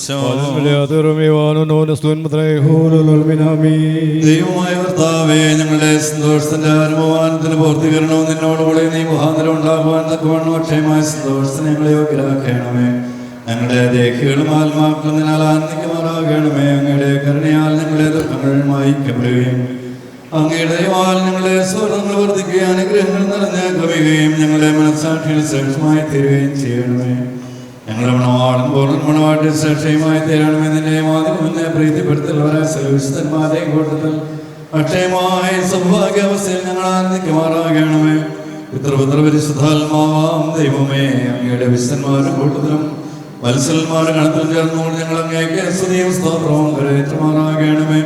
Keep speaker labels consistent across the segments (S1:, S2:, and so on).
S1: സമാധാനം
S2: ദൈവമായ കർത്താവേ, ഞങ്ങളുടെ സന്തോഷത്തിന്റെ അനുഭവാനത്തിന് പൂർത്തീകരണവും നിന്നോടുകൂടെ നീ മുഖാന്തരം ഉണ്ടാകുവാൻ തക്കവണ്ണം അക്ഷയമായ സന്തോഷത്തിന് ഞങ്ങളെ യോഗ്യരാക്കണമേ. ഞങ്ങളുടെ ദേഹികളും ആത്മാക്കളും നിന്നാൽ ആനന്ദിക്കുമാറാകണമേ. അങ്ങയുടെ കരുണയാൽ ഞങ്ങളുടെ ദുഃഖങ്ങൾ മായിക്കപ്പെടുകയും അങ്ങയുടെ ദയവാൽ ഞങ്ങളുടെ സ്വർണ്ണങ്ങൾ വർദ്ധിക്കുകയും അനുഗ്രഹങ്ങൾ നിറഞ്ഞ് കവിയുകയും ഞങ്ങളുടെ മനസ്സാക്ഷിയിൽ ശ്രേഷ്ഠമായി തീരുകയും ചെയ്യണമേ. ഞങ്ങളുടെ മണവാളും പൂർണ്ണ മണവാട്ടി ശ്രേഷ്ഠയുമായി തീരണമേ. നിന്റെ മാധ്യമനെ പ്രീതിപ്പെടുത്തുന്നവരെ സർവവിശുദ്ധന്മാരെയും കൂട്ടത്തിൽ അക്ഷയമായ സൗഭാഗ്യാവസ്ഥയിൽ ഞങ്ങൾ ആനന്ദിക്കുമാറാകണമേ. പിതൃപുത്ര പരിശുദ്ധാത്മാവാം ദൈവമേ, അങ്ങയുടെ വിശുദ്ധന്മാരുടെ കൂട്ടത്തിലും വത്സലന്മാരുടെ ഗണത്തിൽ ചേർന്നുകൊണ്ട് ഞങ്ങൾ അങ്ങേക്ക് സ്തുതിയും സ്തോത്രവും കരയേറ്റുമാറാകണമേ.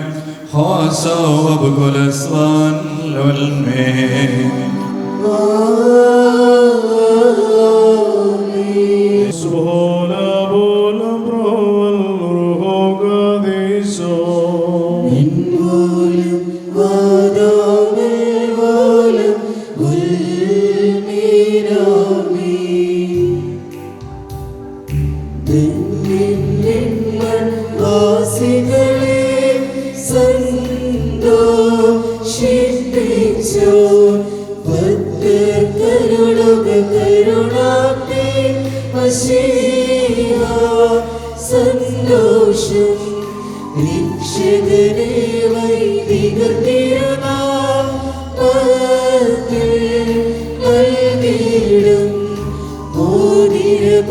S3: സന്തോഷം രക്ഷകനെ വൈദികർ നൽകിയിടും മോതിരഭൂഷകളെ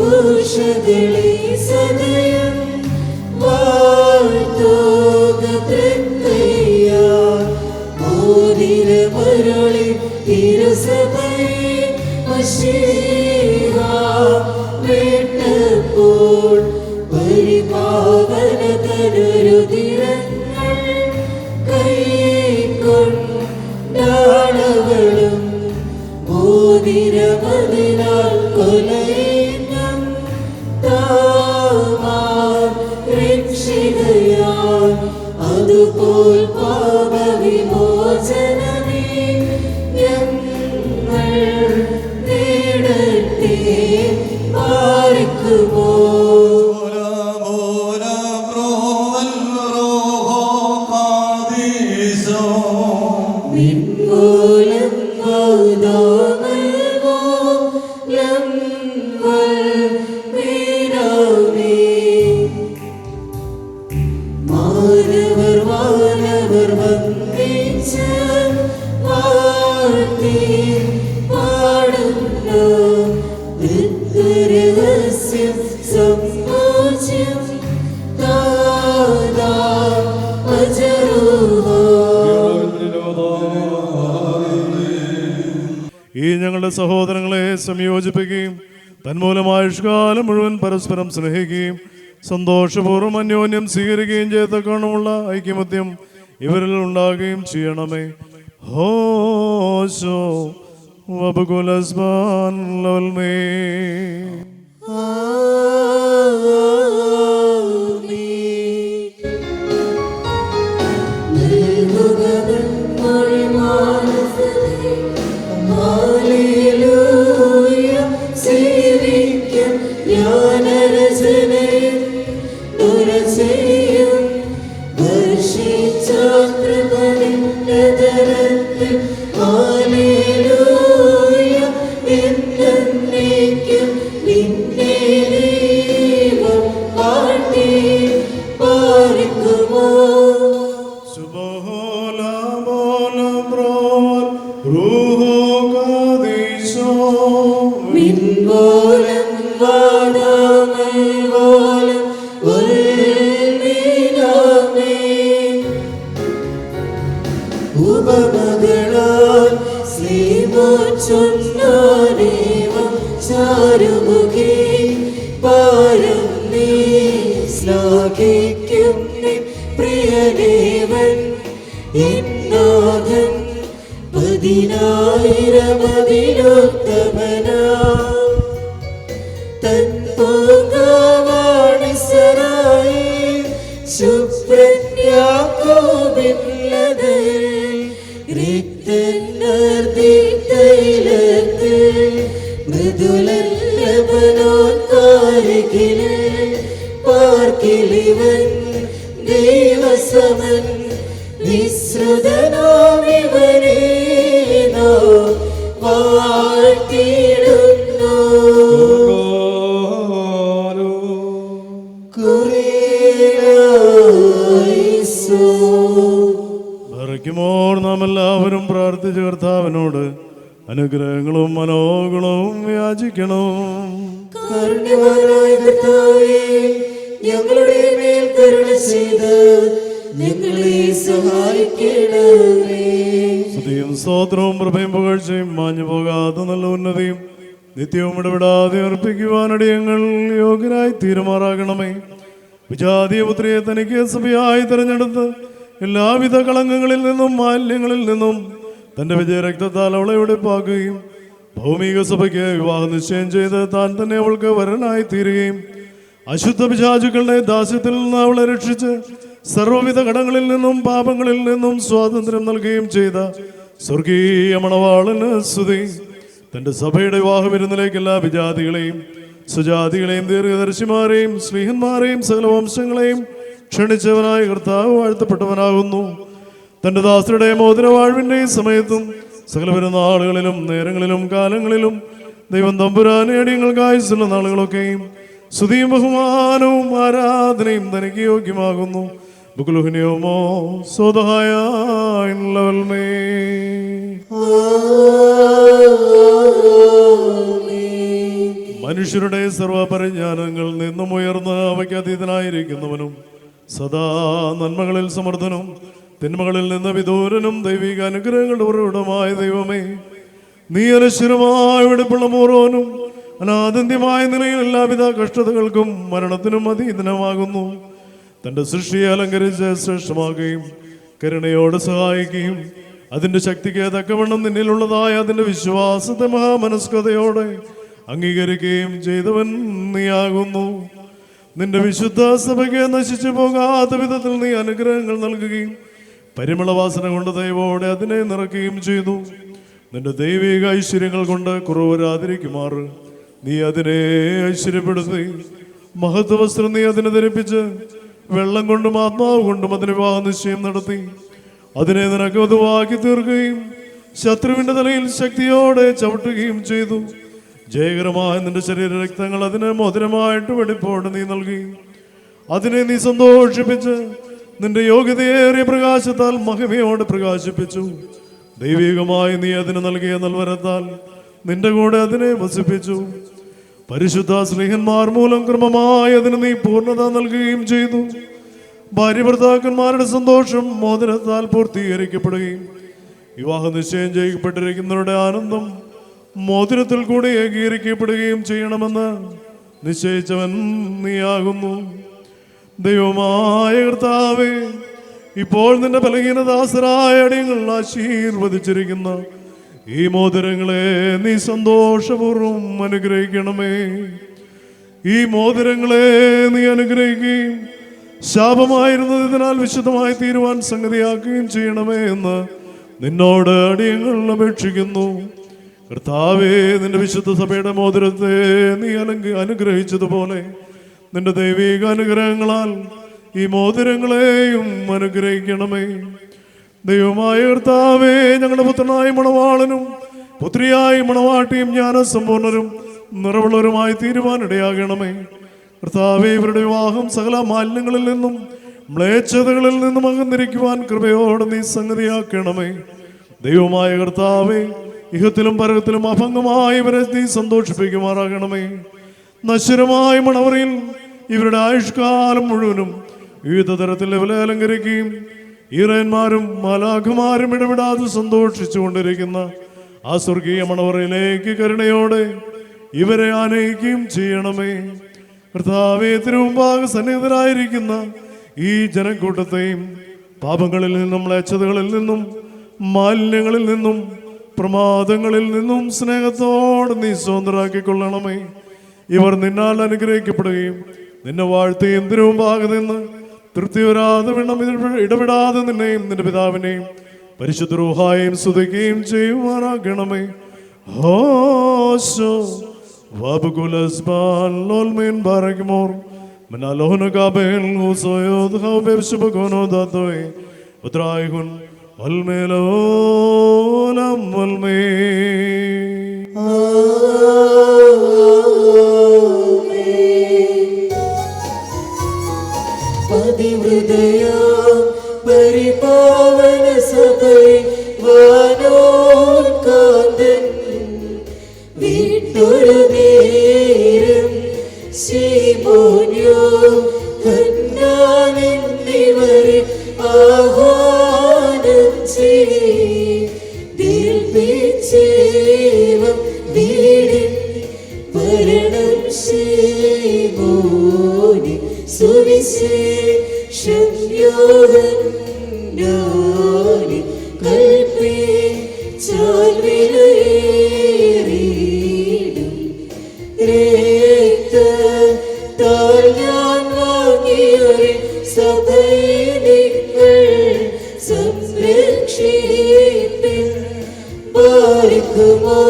S3: സദയം വാഴ്ത്തോക തൃക്കയ്യ മോതിരമരുളി തിരുസഭയെ മശീഹാ വേട്ടപ്പോൾ പരിപാവനതനുരുതിരങ്ങൾ കൈക്കൊണ്ടാളവളും മോതിരമതിനാൽ കൊലയിനം താമാൻ രക്ഷികയാൽ അതുപോൽ പാപവിമോചനമേ ഞങ്ങൾ നേടട്ടെ. പാർക്കുമോ
S4: ഈ ഞങ്ങളുടെ സഹോദരങ്ങളെ സംയോജിപ്പിക്കുകയും തന്മൂലമായ ആയുഷ്കാലം മുഴുവൻ പരസ്പരം സ്നേഹിക്കുകയും സന്തോഷപൂർവ്വം അന്യോന്യം സ്വീകരിക്കുകയും ചെയ്തക്കണമുള്ള ഐക്യമത്യം ഇവരിൽ ഉണ്ടാകുകയും ചെയ്യണമേ. ഹോശോ വബുകുലസ്ബാൻ ലോൽമേ
S3: ഉപമകളാൽ ശ്രീമോച്ചൊന്നാനേവം ചാരുമുഖി പാരം നീ ശ്ലാഘിക്കും പ്രിയദേവൻ എന്നാഥൻ 10,000 തൻ പൂങ്കാവാണിസരായി ശുഭ്രന്യാക്കോബില്ലതൽ രക്തനർദിത്തൈലത്തിൽ മൃദുലല്ലവനോത്കാരികിൽ പാർക്കിലിവൻ ദൈവസമൻ വിശ്രുതനാമിവനേനോ വാഴ്ത്തിടുന്നു.
S4: ഭരിക്കുമോർ നാം എല്ലാവരും പ്രാർത്ഥിച്ച് കർത്താവിനോട് അനുഗ്രഹങ്ങളും മനോഗുണവും യാചിക്കണം.
S3: കാരുണ്യവാനായ കർത്താവേ, ഞങ്ങളുടെ മേൽ കരുണ ചെയ്ത് ഞങ്ങളെ സഹായിക്കണമേ.
S4: സ്തുതിയും സ്തോത്രവും പ്രഭയും പുകഴ്ചയും മാഞ്ഞു പോകാത്ത നല്ല ഉന്നതിയും നിത്യവും ഇടപെടാതെ അർപ്പിക്കുവാനടിയങ്ങൾ യോഗ്യരായി തീരുമാറാകണമേ. വിജാതീയ പുത്രിയെ തനിക്ക് സഭയായി തിരഞ്ഞെടുത്ത് എല്ലാവിധ കളങ്കങ്ങളിൽ നിന്നും മാലിന്യങ്ങളിൽ നിന്നും തന്റെ വിജയരക്തത്താൽ അവളെ വെടിപ്പാക്കുകയും ഭൗമിക സഭയ്ക്ക് വിവാഹ നിശ്ചയം ചെയ്ത് താൻ തന്നെ അവൾക്ക് വരനായി തീരുകയും അശുദ്ധ പിശാചുക്കളുടെ ദാസ്യത്തിൽ നിന്ന് അവളെ രക്ഷിച്ച് സർവ്വവിധ കടങ്ങളിൽ നിന്നും പാപങ്ങളിൽ നിന്നും സ്വാതന്ത്ര്യം നൽകുകയും ചെയ്ത സ്വർഗീയ മണവാളന് സ്തുതി. തന്റെ സഭയുടെ വിവാഹ വിരുന്നിലേക്ക് എല്ലാ വിജാതികളെയും സുജാതികളെയും ദീർഘദർശിമാരെയും സ്നേഹന്മാരെയും സകല വംശങ്ങളെയും ക്ഷണിച്ചവനായ കർത്താവ് വാഴ്ത്തപ്പെട്ടവനാകുന്നു. തന്റെ ദാസരുടെ മോതിരവാഴ്വിന്റെ സമയത്തും സകല പെരുന്നാളുകളിലും നേരങ്ങളിലും കാലങ്ങളിലും ദൈവം തമ്പുരാനെ അടിയങ്ങൾക്ക് ആയുസ്സുള്ള നാളുകളൊക്കെയും സ്തുതിയും ബഹുമാനവും ആരാധനയും തനിക്ക് യോഗ്യമാകുന്നു. ബുക്കുലുഹിനിയോമോ സ്വതഹായ മനുഷ്യരുടെ സർവപരിജ്ഞാനങ്ങളിൽ നിന്നും ഉയർന്ന് അവയ്ക്ക് അതീതനായിരിക്കുന്നവനും സദാ നന്മകളിൽ സമർത്ഥനും തിന്മകളിൽ നിന്ന് വിദൂരനും ദൈവിക അനുഗ്രഹങ്ങളുടെ ഉറവിടമായ ദൈവമേ, നീ അനശ്വരമായ വെടിപ്പുള്ള മോറോനും അനാദന്യമായ നിലയിൽ എല്ലാവിധ കഷ്ടതകൾക്കും മരണത്തിനും അതീതനമാകുന്നു. തന്റെ സൃഷ്ടിയെ അലങ്കരിച്ച് ശ്രേഷ്ഠമാക്കുകയും കരുണയോട് സഹായിക്കുകയും അതിന്റെ ശക്തിക്ക് തക്കവണ്ണം നിന്നിലുള്ളതായ അതിന്റെ വിശ്വാസത്തെ മഹാമനസ്കതയോടെ അംഗീകരിക്കുകയും ചെയ്തവൻ നീയാകുന്നു. നിന്റെ വിശുദ്ധ സഭയ്ക്ക് നശിച്ചു പോകാത്ത വിധത്തിൽ നീ അനുഗ്രഹങ്ങൾ നൽകുകയും പരിമളവാസന കൊണ്ട് ദൈവോടെ അതിനെ നിറയ്ക്കുകയും ചെയ്തു. നിന്റെ ദൈവിക ഐശ്വര്യങ്ങൾ കൊണ്ട് കുറവ് വരാതിരിക്കുമാറ് നീ അതിനെ ഐശ്വര്യപ്പെടുത്തി. മഹത്വവസ്ത്രം നീ അതിനെ ധരിപ്പിച്ച് വെള്ളം കൊണ്ടും ആത്മാവ് കൊണ്ടും അതിന് വിവാഹ നിശ്ചയം നടത്തി അതിനെ നിനക്ക് വധുവാക്കി തീർക്കുകയും ശത്രുവിന്റെ തലയിൽ ശക്തിയോടെ ചവിട്ടുകയും ചെയ്തു. ജയകരമായ നിന്റെ ശരീര രക്തങ്ങൾ അതിന് മധുരമായിട്ട് വെടിപ്പോടെ നീ നൽകി. അതിനെ നീ സന്തോഷിപ്പിച്ച് നിന്റെ യോഗ്യതയേറിയ പ്രകാശത്താൽ മഹിമയോടെ പ്രകാശിപ്പിച്ചു. ദൈവികമായി നീ അതിന് നൽകിയ നൽവരത്താൽ നിന്റെ കൂടെ അതിനെ വസിപ്പിച്ചു. പരിശുദ്ധ സ്നേഹന്മാർ മൂലം ക്രമമായി അതിന് നീ പൂർണ്ണത നൽകുകയും ചെയ്തു. ഭാര്യ ഭർത്താക്കന്മാരുടെ സന്തോഷം മോതിരത്താൽ പൂർത്തീകരിക്കപ്പെടുകയും വിവാഹ നിശ്ചയം ചെയ്യപ്പെട്ടിരിക്കുന്നവരുടെ ആനന്ദം മോതിരത്തിൽ കൂടെ ഏകീകരിക്കപ്പെടുകയും ചെയ്യണമെന്ന് നിശ്ചയിച്ചവൻ നീയാകുന്നു. ദൈവമായ കർത്താവേ, ഇപ്പോൾ നിന്റെ ബലഹീനദാസരായ അടിയങ്ങൾ ആശീർവദിച്ചിരിക്കുന്ന ഈ മോതിരങ്ങളെ നീ സന്തോഷപൂർവ്വം അനുഗ്രഹിക്കണമേ. ഈ മോതിരങ്ങളെ നീ അനുഗ്രഹിക്കുകയും ശാപമായിരുന്നതിനാൽ വിശുദ്ധമായി തീരുവാൻ സംഗതിയാക്കുകയും ചെയ്യണമേ എന്ന് നിന്നോട് അടിയങ്ങൾ അപേക്ഷിക്കുന്നു. കർത്താവേ, നിന്റെ വിശുദ്ധ സഭയുടെ മോതിരത്തെ നീ അനുഗ്രഹിച്ചതുപോലെ നിന്റെ ദൈവിക അനുഗ്രഹങ്ങളാൽ ഈ മോതിരങ്ങളെയും അനുഗ്രഹിക്കണമേ. ദൈവമായ കർത്താവേ, ഞങ്ങളുടെ പുത്രനായ മണവാളനും പുത്രിയായി മണവാട്ടിയും ജ്ഞാനസമ്പൂർണരും നിറവുള്ളവരുമായി തീരുമാനിടയാകണമേ. കർത്താവേ, ഇവരുടെ വിവാഹം സകല മാലിന്യങ്ങളിൽ നിന്നും മ്ലേച്ഛതകളിൽ നിന്നും അകന്നിരിക്കുവാൻ കൃപയോടെ നീ സംഗതിയാക്കണമേ. ദൈവമായ കർത്താവേ, ഇഹത്തിലും പരത്തിലും അഭംഗമായി ഇവരെ നീ സന്തോഷിപ്പിക്കുമാറാകണമേ. നശ്വരമായ മണവറയിൽ ഇവരുടെ ആയുഷ്കാലം മുഴുവനും വിവിധ തരത്തിൽ ഇവരെ അലങ്കരിക്കുകയും ഈറന്മാരും മാലാഖമാരും ഇടപെടാതെ സന്തോഷിച്ചുകൊണ്ടിരിക്കുന്ന ആ സ്വർഗീയ മണവറയിലേക്ക് കരുണയോടെ ഇവരെ ആനയിക്കുകയും ചെയ്യണമേ. കർത്താവേ, തിരുമുമ്പാകെ സന്നിഹിതരായിരിക്കുന്ന ഈ ജനക്കൂട്ടത്തെയും പാപങ്ങളിൽ നിന്നും മ്ലേച്ഛതകളിൽ നിന്നും മാലിന്യങ്ങളിൽ നിന്നും പ്രമാദങ്ങളിൽ നിന്നും സ്നേഹത്തോടെ നീ സ്വതന്ത്രരാക്കിക്കൊള്ളണമേ. ഇവർ നിന്നാൽ അനുഗ്രഹിക്കപ്പെടുകയും നിന്നെ വാഴ്ത്തുകയും തിരുമുമ്പാകെ നിന്ന് തൃപ്തി വരാതെ വേണം ഇടപെടാതെ നിന്നെയും നിന്റെ പിതാവിനെയും പരിശുദ്ധ റൂഹായെയും സ്തുതിക്കുകയും ചെയ്യുവാനാകണമേ. ഹോശോ വബുകുലസ്ബാൻ ലോൽമീൻ ബാരക്മോർ മനാലോഹന കാബേൽ ഹുസോയോദ് ഹൗബെബ്ശുബകോനോ ദാതോയ് ഉത്രായിഹുൻ വൽമേലോലം വൽമേ.
S3: അതിഹൃദയ പരിപാവന സഭയെ വാനോൽക്കാന്തൻ വിട്ടൊരു നേരം ശീമോന്യോ ഹന്നാനെന്നിവരെ ആഹ്വാനം ചെയ്ത് മോനി സുവിശേഷം യോഹന്നാനി കൽപ്പിച്ചാൽ വിലയേറിയിടും രക്തത്താൽ ഞാൻ വാങ്ങിയൊരു സഭയെ നിങ്ങൾ സംരക്ഷിപ്പിൻ. ബാരിക്കുമോ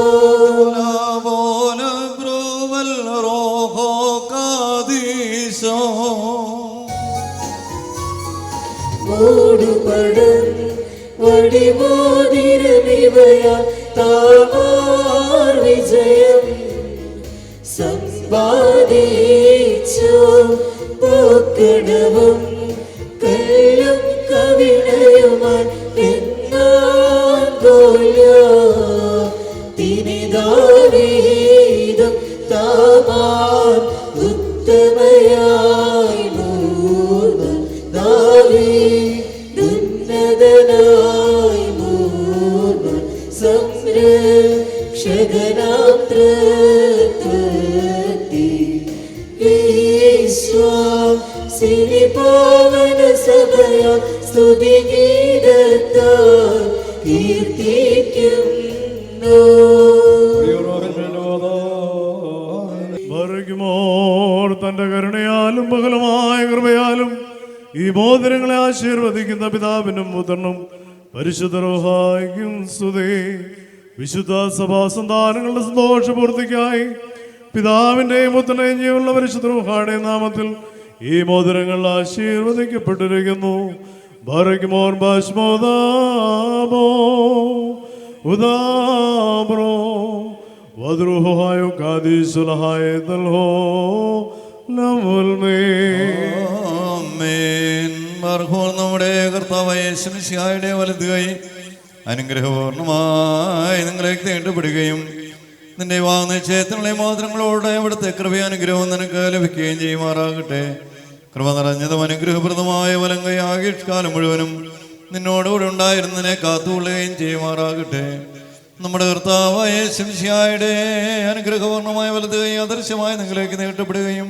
S3: മൂടുപടം വടിമോതിരമിവയാ താമാർ വിജയം സമ്പാദിച്ചു പോക്കടവും കല്ലും കവിണയുമാൻ എന്നാൻ തിനിദാവീദം താമാർ ഉത്തമയായി മൂർവൻ ദാവീദുന്നതനായി മൂർവൻ സംരക്ഷകനാം തൃത്വത്തിൽ വിശ്വാസിനി പാവന സഭയാ സ്തുതിഗീതത്താൽ കീർത്തിക്കുന്നു.
S4: ബർഗ്മോർ തന്റെ കരുണയാലും ബഹുലമായ കൃപയാലും ഈ മോതിരങ്ങളെ ആശീർവദിക്കുന്ന പിതാവിനും പുത്രനും പരിശുദ്ധ റൂഹായ്ക്കും സ്തുതി. വിശുദ്ധ സഭാ സന്താനങ്ങളുടെ സന്തോഷപൂർത്തിക്കായി പിതാവിന്റെയും പുത്രന്റെയും ജീവനുള്ള പരിശുദ്ധ റൂഹായുടെയും നാമത്തിൽ ഈ മോതിരങ്ങൾ ആശീർവദിക്കപ്പെട്ടിരിക്കുന്നു. ബർഗ്മോർ ബശ്മോദാബോ ഉദാബ്രോ വദ്രുഹായോ കാദീസുലഹായ തൽഹോ ലമുൽമേ.
S2: ആമേൻ. മർഹൂർ നമ്മുടെ കർത്താവായ യേശുമിശിഹായുടെ വലതു കൈ അനുഗ്രഹപൂർണമായി നിങ്ങളേക്ക് നീണ്ടുപിടുകയും നിന്റെ വാഗ്നിശ്ചയത്തിനുള്ള മോതിരങ്ങളോടെ അവിടുത്തെ കൃപയാനുഗ്രഹവും നിനക്ക് ലഭിക്കുകയും ചെയ്യുമാറാകട്ടെ. കൃപ നിറഞ്ഞതും അനുഗ്രഹപ്രദമായ വലം കൈ ആയുഷ്കാലം മുഴുവനും നിന്നോടുകൂടെ ഉണ്ടായിരുന്നതിനെ കാത്തുകൊള്ളുകയും ചെയ്യുമാറാകട്ടെ. നമ്മുടെ കർത്താവായ യേശുമിശിഹായുടെ അനുഗ്രഹപൂർണമായ വലതു കൈ അദൃശ്യമായി നിങ്ങളിലേക്ക് നീട്ടപ്പെടുകയും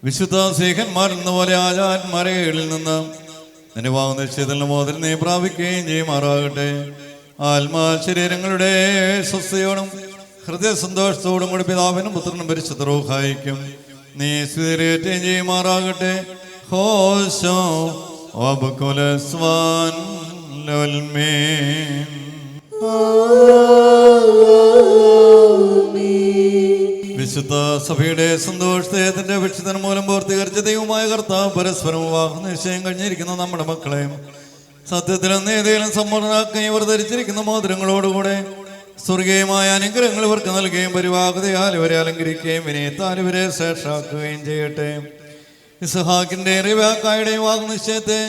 S2: വിശുദ്ധ സ്നേഹന്മാരിൽ നിന്ന് പോലെ ആചാരന്മാരെ കീഴിൽ നിന്ന് നിന്റെ വാഗ്നിശ്ചയത്തിലുള്ള മോതിരം നീ പ്രാപിക്കുകയും ചെയ്യുമാറാകട്ടെ. ആത്മാ ശരീരങ്ങളുടെ സ്വസ്ഥയോടും ഹൃദയ സന്തോഷത്തോടും കൂടി പിതാവിനും പുത്രനും പരിശുദ്ധ റൂഹായിക്കും നീ സ്വീകരിക്കുകയും ചെയ്യുമാറാകട്ടെ. ഹോശോ വബകുലസ്വാൻ ലൽമീൻ. വിശുദ്ധ സഭയുടെ സന്തോഷത്തെ തന്റെ വിശുദ്ധൻ മൂലം പൂർത്തീകരിച്ച ദൈവമായ കർത്താവ് പരസ്പരം വിവാഹ നിശ്ചയം കഴിഞ്ഞിരിക്കുന്ന നമ്മുടെ മക്കളെയും സത്യത്തിലും നീതിയിലും സമ്പൂർണ്ണമാക്കുകയും ഇവർ ധരിച്ചിരിക്കുന്ന മോതിരങ്ങളോടുകൂടെ സ്വർഗീയമായ അനുഗ്രഹങ്ങൾ ഇവർക്ക് നൽകുകയും പരിവാഹതയാൽ ഇവരെ അലങ്കരിക്കുകയും വിനയത്താൽ ഇവരെ ശ്രേഷ്ഠാക്കുകയും ചെയ്യട്ടെ. ഇസ്ഹാക്കിന്റെ റിബേക്കായുടെയും വാഗ്നിശ്ചയത്തെ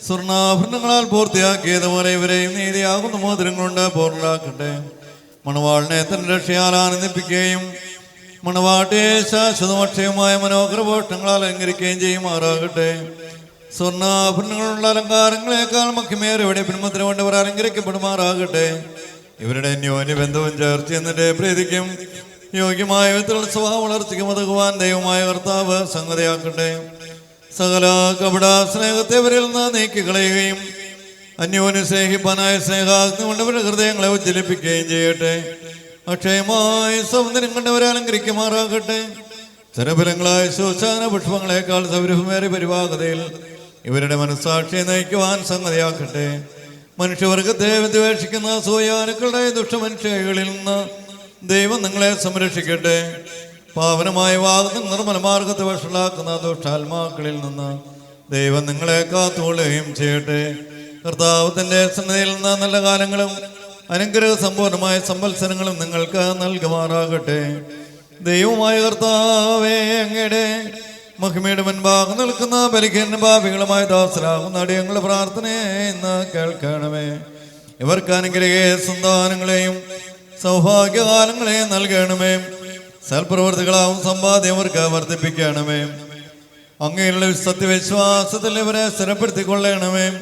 S2: സ്വർണ്ണാഭരണങ്ങളാൽ പൂർത്തിയാക്കിയതുപോലെ ഇവരെയും നീതിയാകുന്ന മോതിരങ്ങളുണ്ട് പൂർണ്ണരാക്കട്ടെ. മണവാളിനെ തന്റെ രക്ഷയാൽ ആനന്ദിപ്പിക്കുകയും മണവാട്ടിയെ ശാശ്വതമക്ഷയമായ മനോഹരഭൂഷണങ്ങളാൽ അലങ്കരിക്കുകയും ചെയ്യുമാറാകട്ടെ. സ്വർണ്ണാഭരണങ്ങളുള്ള അലങ്കാരങ്ങളെക്കാൾ മഹിമേറിയവിടെ പിന്മുദ്ര കൊണ്ട് ഇവർ അലങ്കരിക്കപ്പെടുമാറാകട്ടെ. ഇവരുടെ അന്യോന്യ ബന്ധവും ചേർച്ച എന്നിട്ട് പ്രീതിക്കും യോഗ്യമായ വിധത്തിലുള്ള സ്വഭാവ വളർച്ചയ്ക്കും ഉതകുവാൻ ദൈവമായ കർത്താവ് സംഗതിയാക്കട്ടെ. സകല കപട സ്നേഹത്തെ ഇവരിൽ നിന്ന് നീക്കിക്കളയുകയും അന്യോന്യ സ്നേഹിപ്പാനായ സ്നേഹാഗ്നി കൊണ്ട് ഇവരുടെ ഹൃദയങ്ങളെ ഉജ്ജ്വലിപ്പിക്കുകയും ചെയ്യട്ടെ. അക്ഷയമായ സൗന്ദര്യം കണ്ടവരെ അലങ്കരിക്കുമാറാകട്ടെ. ചരഫലങ്ങളായ ശോശാന പുഷ്പങ്ങളെക്കാൾ സൗരഭമേറിയ പരിവാഹതയിൽ ഇവരുടെ മനസ്സാക്ഷിയെ നയിക്കുവാൻ സംഗതിയാക്കട്ടെ. മനുഷ്യവർഗത്തെ വിദ്വേഷിക്കുന്ന സൂയാനുക്കളുടെ ദുഷ്ടമനുഷ്യകളിൽ നിന്ന് ദൈവം നിങ്ങളെ സംരക്ഷിക്കട്ടെ. പാവനമായ വാദം നിർമ്മല മാർഗത്തെ വഷളാക്കുന്ന ദുഷ്ടാത്മാക്കളിൽ നിന്ന് ദൈവം നിങ്ങളെ കാത്തുകൊള്ളുകയും ചെയ്യട്ടെ. കർത്താവ് തന്റെ സന്നദ്ധയിൽ നിന്ന് നല്ല കാലങ്ങളും അനുഗ്രഹ സമ്പൂർണമായ സംവത്സരങ്ങളും നിങ്ങൾക്ക് നൽകുമാറാകട്ടെ. ദൈവമായ കർത്താവേ, അങ്ങയുടെ മഹിമയുടെ മുൻപാകെ നിൽക്കുന്ന ബലിഖ്യന്റെ പാപികളുമായ ദാസരാകുന്ന അടിയങ്ങളുടെ പ്രാർത്ഥനയെ ഇന്ന് കേൾക്കണമേ. ഇവർക്ക് അനുഗ്രഹ സന്താനങ്ങളെയും സൗഭാഗ്യകാലങ്ങളെയും നൽകണമേ. സൽപ്രവർത്തികളാവും സമ്പാദ്യം അവർക്ക് വർദ്ധിപ്പിക്കണമേ. അങ്ങനെയുള്ള സത്യവിശ്വാസത്തിൽ ഇവരെ സ്ഥിരപ്പെടുത്തിക്കൊള്ളണമേ.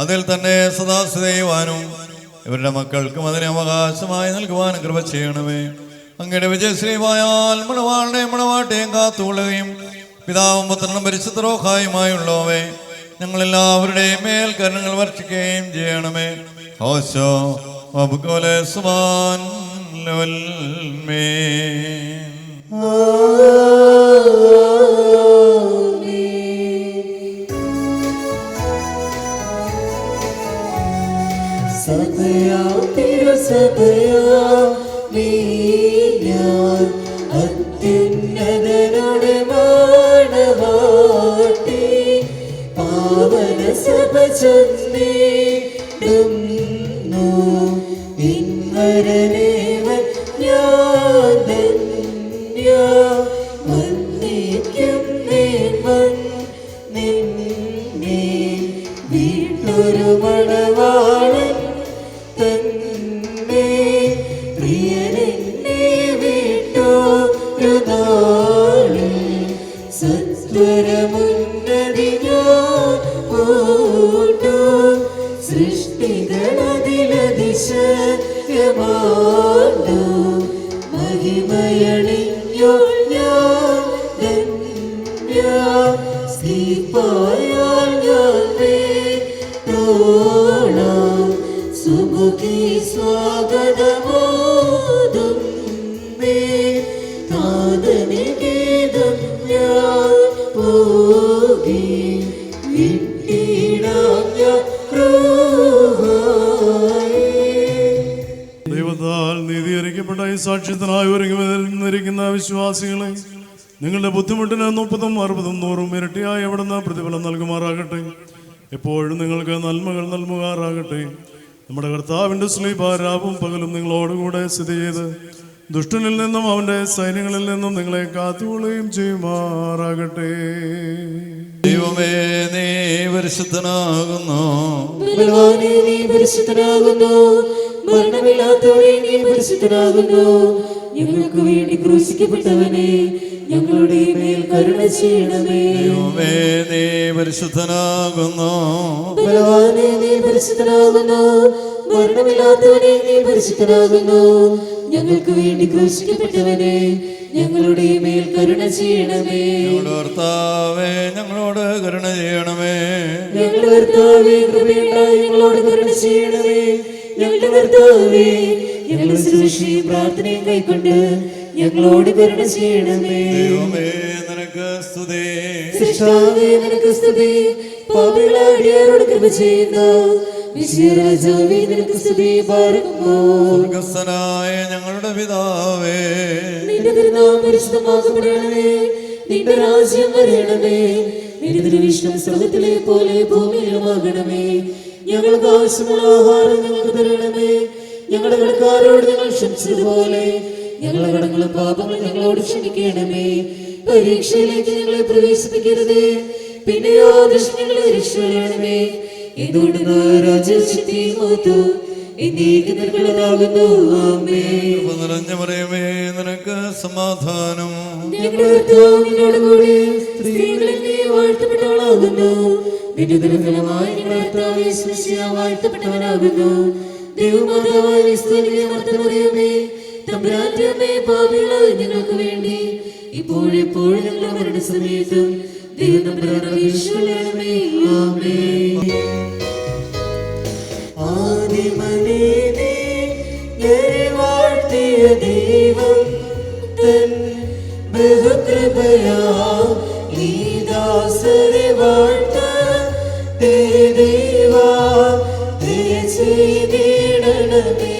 S2: അതിൽ തന്നെ സദാ ചെയ്യുവാനും ഇവരുടെ മക്കൾക്കും അതിനെ അവകാശമായി നൽകുവാനും കൃപ ചെയ്യണമേ. അങ്ങയുടെ വിജയശ്രീമായാൽ മണവാളുടെയും മണവാട്ടിയും കാത്തുകൊള്ളുകയും പിതാവും പുത്രനും പരിശുദ്ധ റൂഹായുമായുള്ളവേ ഞങ്ങളെല്ലാവരുടെയും മേൽ കരുണകൾ വർഷിക്കുകയും ചെയ്യണമേ. ഓശോ വബുക്കോലെ സുബാൻ ലവൽമേ.
S3: സഭയാ തിരുസഭയാ നീ ഞാൻ അത്യുന്നതനുടെ മാണവാട്ടി പാവന സഭ ചൊന്നിടുന്നു ഇൻവരനേവൻ ഞാൻ ധന്യ വന്ദിക്കും നേവൻ നിന്നെ വീട്ടൊരു മണവാളൻ തന്നെ പ്രിയനെന്നെ വീട്ടൊരു നാളിൽ സത്വരമുന്നതി ഞാൻ പൂണ്ടു സൃഷ്ടികളതിലതിശയമാണ്ടു മഹിമയണിഞ്ഞോ ഞാൻ ധന്യ സ്ത്രീപായാൽ ഞാൻ വേട്ടോളാം സുമുഖി സ്വാഗതമോദം മേ താതനി ഗീതം ഞാൻ പോകി വിട്ടിടാം ഞാൻ
S4: ദൈവത്താൽ നീതീകരിക്കപ്പെട്ട ഈ സാക്ഷ്യത്തിനായി ഒരുങ്ങി നിന്നിരിക്കുന്ന വിശ്വാസികളെ നിങ്ങളുടെ ബുദ്ധിമുട്ടിന് 30, 60, 100 ഇരട്ടിയായി അവിടുന്ന് പ്രതിഫലം നൽകുമാറാകട്ടെ. എപ്പോഴും നിങ്ങൾക്ക് നന്മകൾ നൽകുമാറാകട്ടെ. നമ്മുടെ കർത്താവിൻ്റെ സ്ലീബ രാവും പകലും നിങ്ങളോടുകൂടെ സ്ഥിതി ചെയ്ത് ദുഷ്ടനിൽ നിന്നും അവൻ്റെ സൈന്യങ്ങളിൽ നിന്നും നിങ്ങളെ കാത്തുകൊള്ളുകയും ചെയ്യുമാറാകട്ടെ.
S2: ദൈവമേ നീ പരിശുദ്ധനാകുന്നു,
S3: ബലവാനേ നീ പരിശുദ്ധനാകുന്നു, മരണമില്ലാത്തവനെ നീ പരിശുദ്ധനാകുന്നു. ഞങ്ങൾക്ക് വേണ്ടി ക്രൂശിക്കപ്പെട്ടവനെ ഞങ്ങളുടെ മേൽ കരുണ ചെയ്യണമേ.
S2: ദൈവമേ നീ പരിശുദ്ധനാകുന്നു,
S3: ബലവാനേ നീ പരിശുദ്ധനാകുന്നു, മരണമില്ലാത്തവനെ നീ പരിശുദ്ധനാകുന്നു. ഞങ്ങൾക്ക് വേണ്ടി ക്രൂശിക്കപ്പെട്ടവനെ ഞങ്ങളുടെ മേൽ കരുണ ചെയ്യണമേ.
S2: ഞങ്ങളുടെ കർത്താവേ ഞങ്ങളോട് കരുണ ചെയ്യണമേ.
S3: ഞങ്ങളുടെ കർത്താവേ കൃപയുണ്ടായി ഞങ്ങളോട് കരുണ ചെയ്യണമേ. ഞങ്ങളുടെ കർത്താവേ ഞങ്ങളുടെ ശുശ്രൂഷയും പ്രാർത്ഥനയും കൈക്കൊണ്ട് ഞങ്ങളോട് കരുണ ചെയ്യണമേ.
S2: ദൈവമേ നിനക്ക് സ്തുതി,
S3: സൃഷ്ടാവേ നിനക്ക് സ്തുതി. പാപികളായ അടിയാരോട് കൃപ ചെയ്യുന്ന വിശ്വരാജാവേ നിനക്ക് സ്തുതി. പാർക്കുമോ
S2: സ്വർഗ്ഗസ്ഥനായ ഞങ്ങളുടെ പിതാവേ,
S3: നിന്റെ തിരുനാമം പരിശുദ്ധമാക്കപ്പെടണമേ. നിന്റെ രാജ്യം വരണമേ. നിന്റെ തിരുവിഷ്ടം സ്വർഗ്ഗത്തിലെ പോലെ ഭൂമിയിലുമാകണമേ. ഞങ്ങൾക്ക് ആവശ്യമുള്ള ആഹാരം ഞങ്ങൾക്ക് തരണമേ. ഞങ്ങളുടെ കടക്കാരോട് ഞങ്ങൾ ക്ഷമിച്ചതുപോലെ ഞങ്ങളുടെ കടങ്ങളും പാപങ്ങളും ഞങ്ങളോട് ക്ഷമിക്കണമേ. പരീക്ഷയിലേക്ക് ഞങ്ങളെ പ്രവേശിപ്പിക്കരുതേ, പിന്നെയോ ദുഷ്ടങ്ങളെ രക്ഷിക്കണമേ. എന്തുകൊണ്ട് രാജ്യശക്തിയും മഹത്വവും എന്നേക്കും നിനക്കുള്ളതാകുന്നു. ആമേൻ.
S2: കൃപ നിറഞ്ഞ മറിയമേ നിനക്ക് സമാധാനം.
S3: ഞങ്ങളുടെ കർത്താവ് നിന്നോടുകൂടി സ്ത്രീകളിൽ നീ വാഴ്ത്തപ്പെട്ടവളാകുന്നു. നിന്റെ ദുർബലമായ ഞങ്ങളുടെ കർത്താവ് യേശുമിശിഹ വാഴ്ത്തപ്പെട്ടവനാകുന്നു. ദൈവമാതാവായ ക്രിസ്തുവിനെ മറിയമേ തമ്പുരാന്റെ അമ്മേ, പാപികളായ ഞങ്ങൾക്ക് വേണ്ടി ഇപ്പോഴെപ്പോഴും ഞങ്ങളുടെ മരണസമയത്തും ദൈവം തമ്പുരാനോട് അപേക്ഷിക്കണമേ. ആമേൻ. ആദിമനേ നീ ഞങ്ങളെ വാഴ്ത്തിയ ദൈവം തൻ ബഹുകൃപയാ നീ ദാസരെ വാഴ്ത്തേ ദേവാ. ദയ ചെയ്തിടണമേ.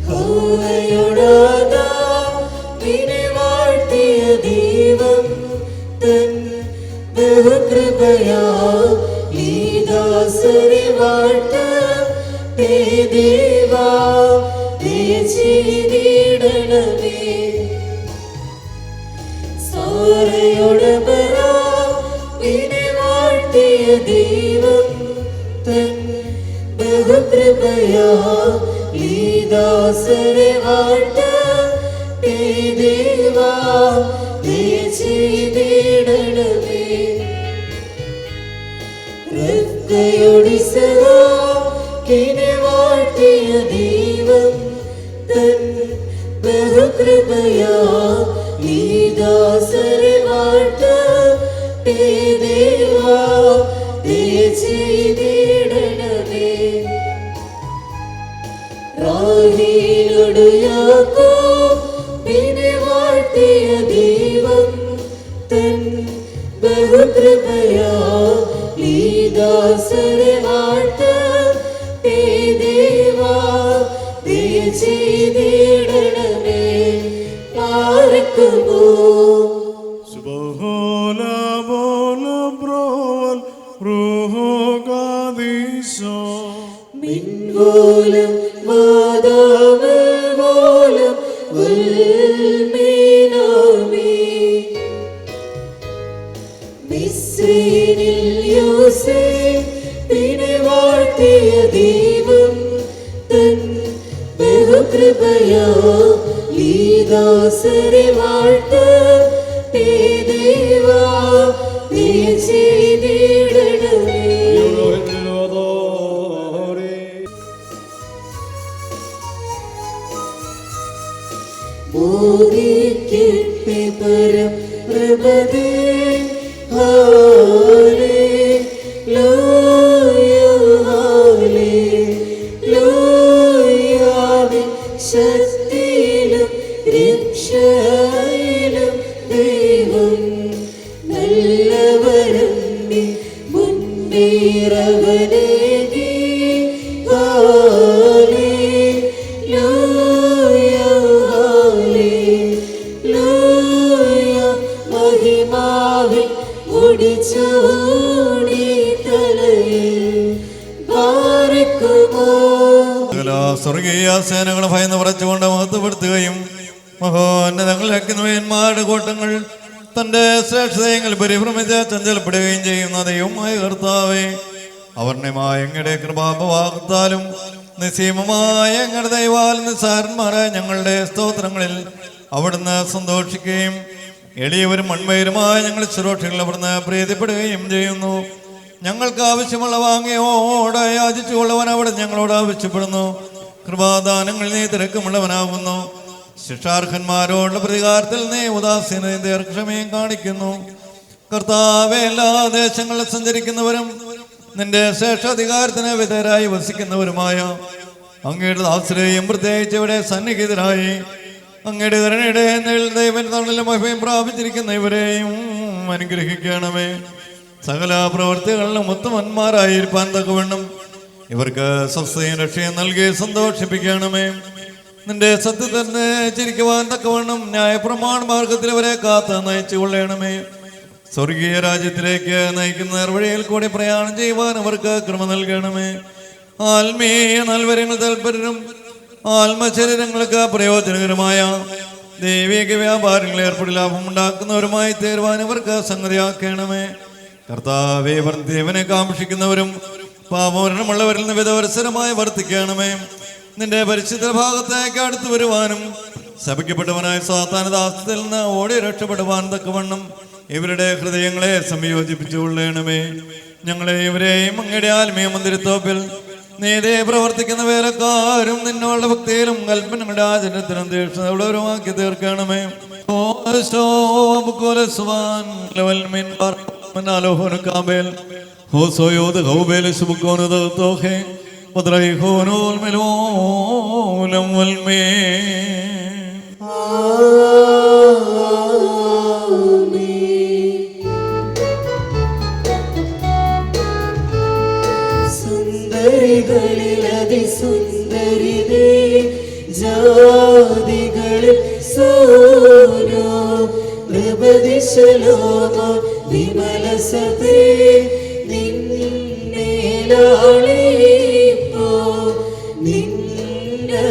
S3: കൗനയോടാതാ നിന്നെ വാഴ്ത്തിയ ദൈവം തൻ ബഹുകൃപയാ നീ ദാസരെ വാഴ്ത്തേ ദേവാ. ദയ ചെയ്തിടണമേ. സാരയോടപരാ നിന്നെ വാഴ്ത്തിയ ദൈവം തൻ ബഹുകൃപയാ നീ ദാസരെ വാഴ്ത്തേ ദേവാ. ദയ ചെയ്തിടണമേ. റബ്ബയോടിസഹാക്കിനെ വാഴ്ത്തിയ ദൈവം തൻ ബഹുകൃപയാ നീ ദാസരെ വാഴ്ത്തേ ദേവാ ദയ ചെയ്തിടണമേ. റാഹേലോട് യാക്കോബിനെ വാഴ്ത്തിയ ദൈവം തൻ ബഹുകൃപയാ നീ ദാസരെ വാഴ്ത്തേ ദേവാ ദയ ചെയ്തിടണമേ. പാർക്കുമോ
S4: Subhola bola brol ruho gadisho
S3: മിൻവോലം വാദാമോലം ഉൽമീനാമി. മിസ്രീനിൽ യോസേഫിനെ വാഴ്ത്തിയ ദൈവം തൻ ബഹുകൃപയാ നീ ദാസരെ വാഴ്ത്തേ ദേവാ ദയ ചെയ്തിടണമേ. മോദിക്കട്ടെ പരം പ്രഭദേ ഹല്ലേലൂയ ഹല്ലേലൂയ. ശക്തിയിലും രക്ഷയിലും ദൈവം നല്ലവരും മുന്നേറവനേകി. Hallelujah hallelujah. മഹിമാവിൽ മുടിച്ചൂടി തലയിൽ പാർക്കുമോ.
S2: സ്വർഗീയ സേനകൾ ഭയന്ന് പറച്ചുകൊണ്ട് മഹത്വപ്പെടുത്തുകയും മഹോന്നതങ്ങളിലേക്കുന്മാരുടെ കൂട്ടങ്ങൾ തന്റെ ശ്രേഷ്ഠതയെങ്കിൽ പരിഭ്രമിച്ച് ചഞ്ചലപ്പെടുകയും ചെയ്യുന്ന ദൈവമായ കർത്താവേ, അവർണ്യമായ അങ്ങയുടെ കൃപാപവാഹത്താലും നിസ്സീമമായ അങ്ങയുടെ ദൈവാൽ നിസ്സാരന്മാരായ ഞങ്ങളുടെ സ്തോത്രങ്ങളിൽ അവിടുന്ന് സന്തോഷിക്കുകയും എളിയവരും മൺമയരുമായ ഞങ്ങളുടെ സുരക്ഷകൾ അവിടുന്ന് പ്രീതിപ്പെടുകയും ചെയ്യുന്നു. ഞങ്ങൾക്ക് ആവശ്യമുള്ള വാങ്ങിയോടെ യാചിച്ചുകൊള്ളവൻ അവിടെ ഞങ്ങളോട് ആവശ്യപ്പെടുന്നു. കൃപാദാനങ്ങളിൽ നീ തിരക്കുമുള്ളവനാകുന്നു. ശിക്ഷാർഹന്മാരോടുള്ള പ്രതികാരത്തിൽ നീ ഉദാസീനതയും ദീർഘക്ഷമയും കാണിക്കുന്നു. കർത്താവേ, എല്ലാ ദേശങ്ങളിൽ സഞ്ചരിക്കുന്നവരും നിന്റെ ശേഷാധികാരത്തിന് വിധേയരായി വസിക്കുന്നവരുമായ അങ്ങയുടെ ദാസരെയും പ്രത്യേകിച്ച് ഇവിടെ സന്നിഹിതരായി അങ്ങയുടെ കരുണയുടെ ദൈവത്തിലും മഹിമയും പ്രാപിച്ചിരിക്കുന്ന ഇവരെയും അനുഗ്രഹിക്കണമേ. സകല പ്രവൃത്തികളിലും ഉത്തമന്മാരായിരിക്കാൻ തക്കവണ്ണം ഇവർക്ക് സ്വസ്ഥയും രക്ഷയും നൽകി സന്തോഷിപ്പിക്കണമേ. നിന്റെ സത്യത്തെ ചിരിക്കുവാൻ തക്കവണ്ണം ന്യായപ്രമാണ മാർഗത്തിൽ ഇവരെ കാത്ത് നയിച്ചു കൊള്ളണമേ. സ്വർഗീയ രാജ്യത്തിലേക്ക് നയിക്കുന്ന നേർവഴിയിൽ കൂടി പ്രയാണം ചെയ്യുവാൻ അവർക്ക് കൃപ നൽകണമേ. ആത്മീയ നൽവരങ്ങൾ തൽപരരും ആത്മശരീരങ്ങൾക്ക് പ്രയോജനകരമായ ദൈവിക വ്യാപാരങ്ങളിൽ ഏർപ്പെടി ലാഭമുണ്ടാക്കുന്നവരുമായി തീരുവാൻ ഇവർക്ക് സംഗതിയാക്കണമേ. കർത്താവേ, വർദ്ധീവനെ കാക്ഷിക്കുന്നവരും പാപമരണമുള്ളവരിൽ നിന്ന് വിധവത്സരമായി വർദ്ധിക്കണമേ. നിന്റെ പരിശുദ്ധ ഭാഗത്തേക്ക് അടുത്തു വരുവാനും ശപിക്കപ്പെട്ടവനായ സാത്താനദാസത്തിൽ നിന്ന് ഓടി രക്ഷപ്പെടുവാൻ തക്കവണ്ണം ഇവരുടെ ഹൃദയങ്ങളെ സംയോജിപ്പിച്ചുകൊള്ളണമേ. ഞങ്ങളെ ഇവരെയും അങ്ങയുടെ ആത്മീയ മന്ദിരത്തോപ്പിൽ നീതേ പ്രവർത്തിക്കുന്ന വേലക്കാരും നിന്നോളുടെ ഭക്തിയിലും കൽപ്പനങ്ങളുടെ ആചരണത്തിനും തീക്ഷണമുള്ളവരുമാക്കി തീർക്കണമേ.
S3: സുന്ദരികളിൽ അതിസുന്ദരിതേ, ജാതികളിൽ സോനോ നൃപതിശലോമോ വിമലസതേ, നിന്നേലാളിപ്പോ നിന്നധരങ്ങൾ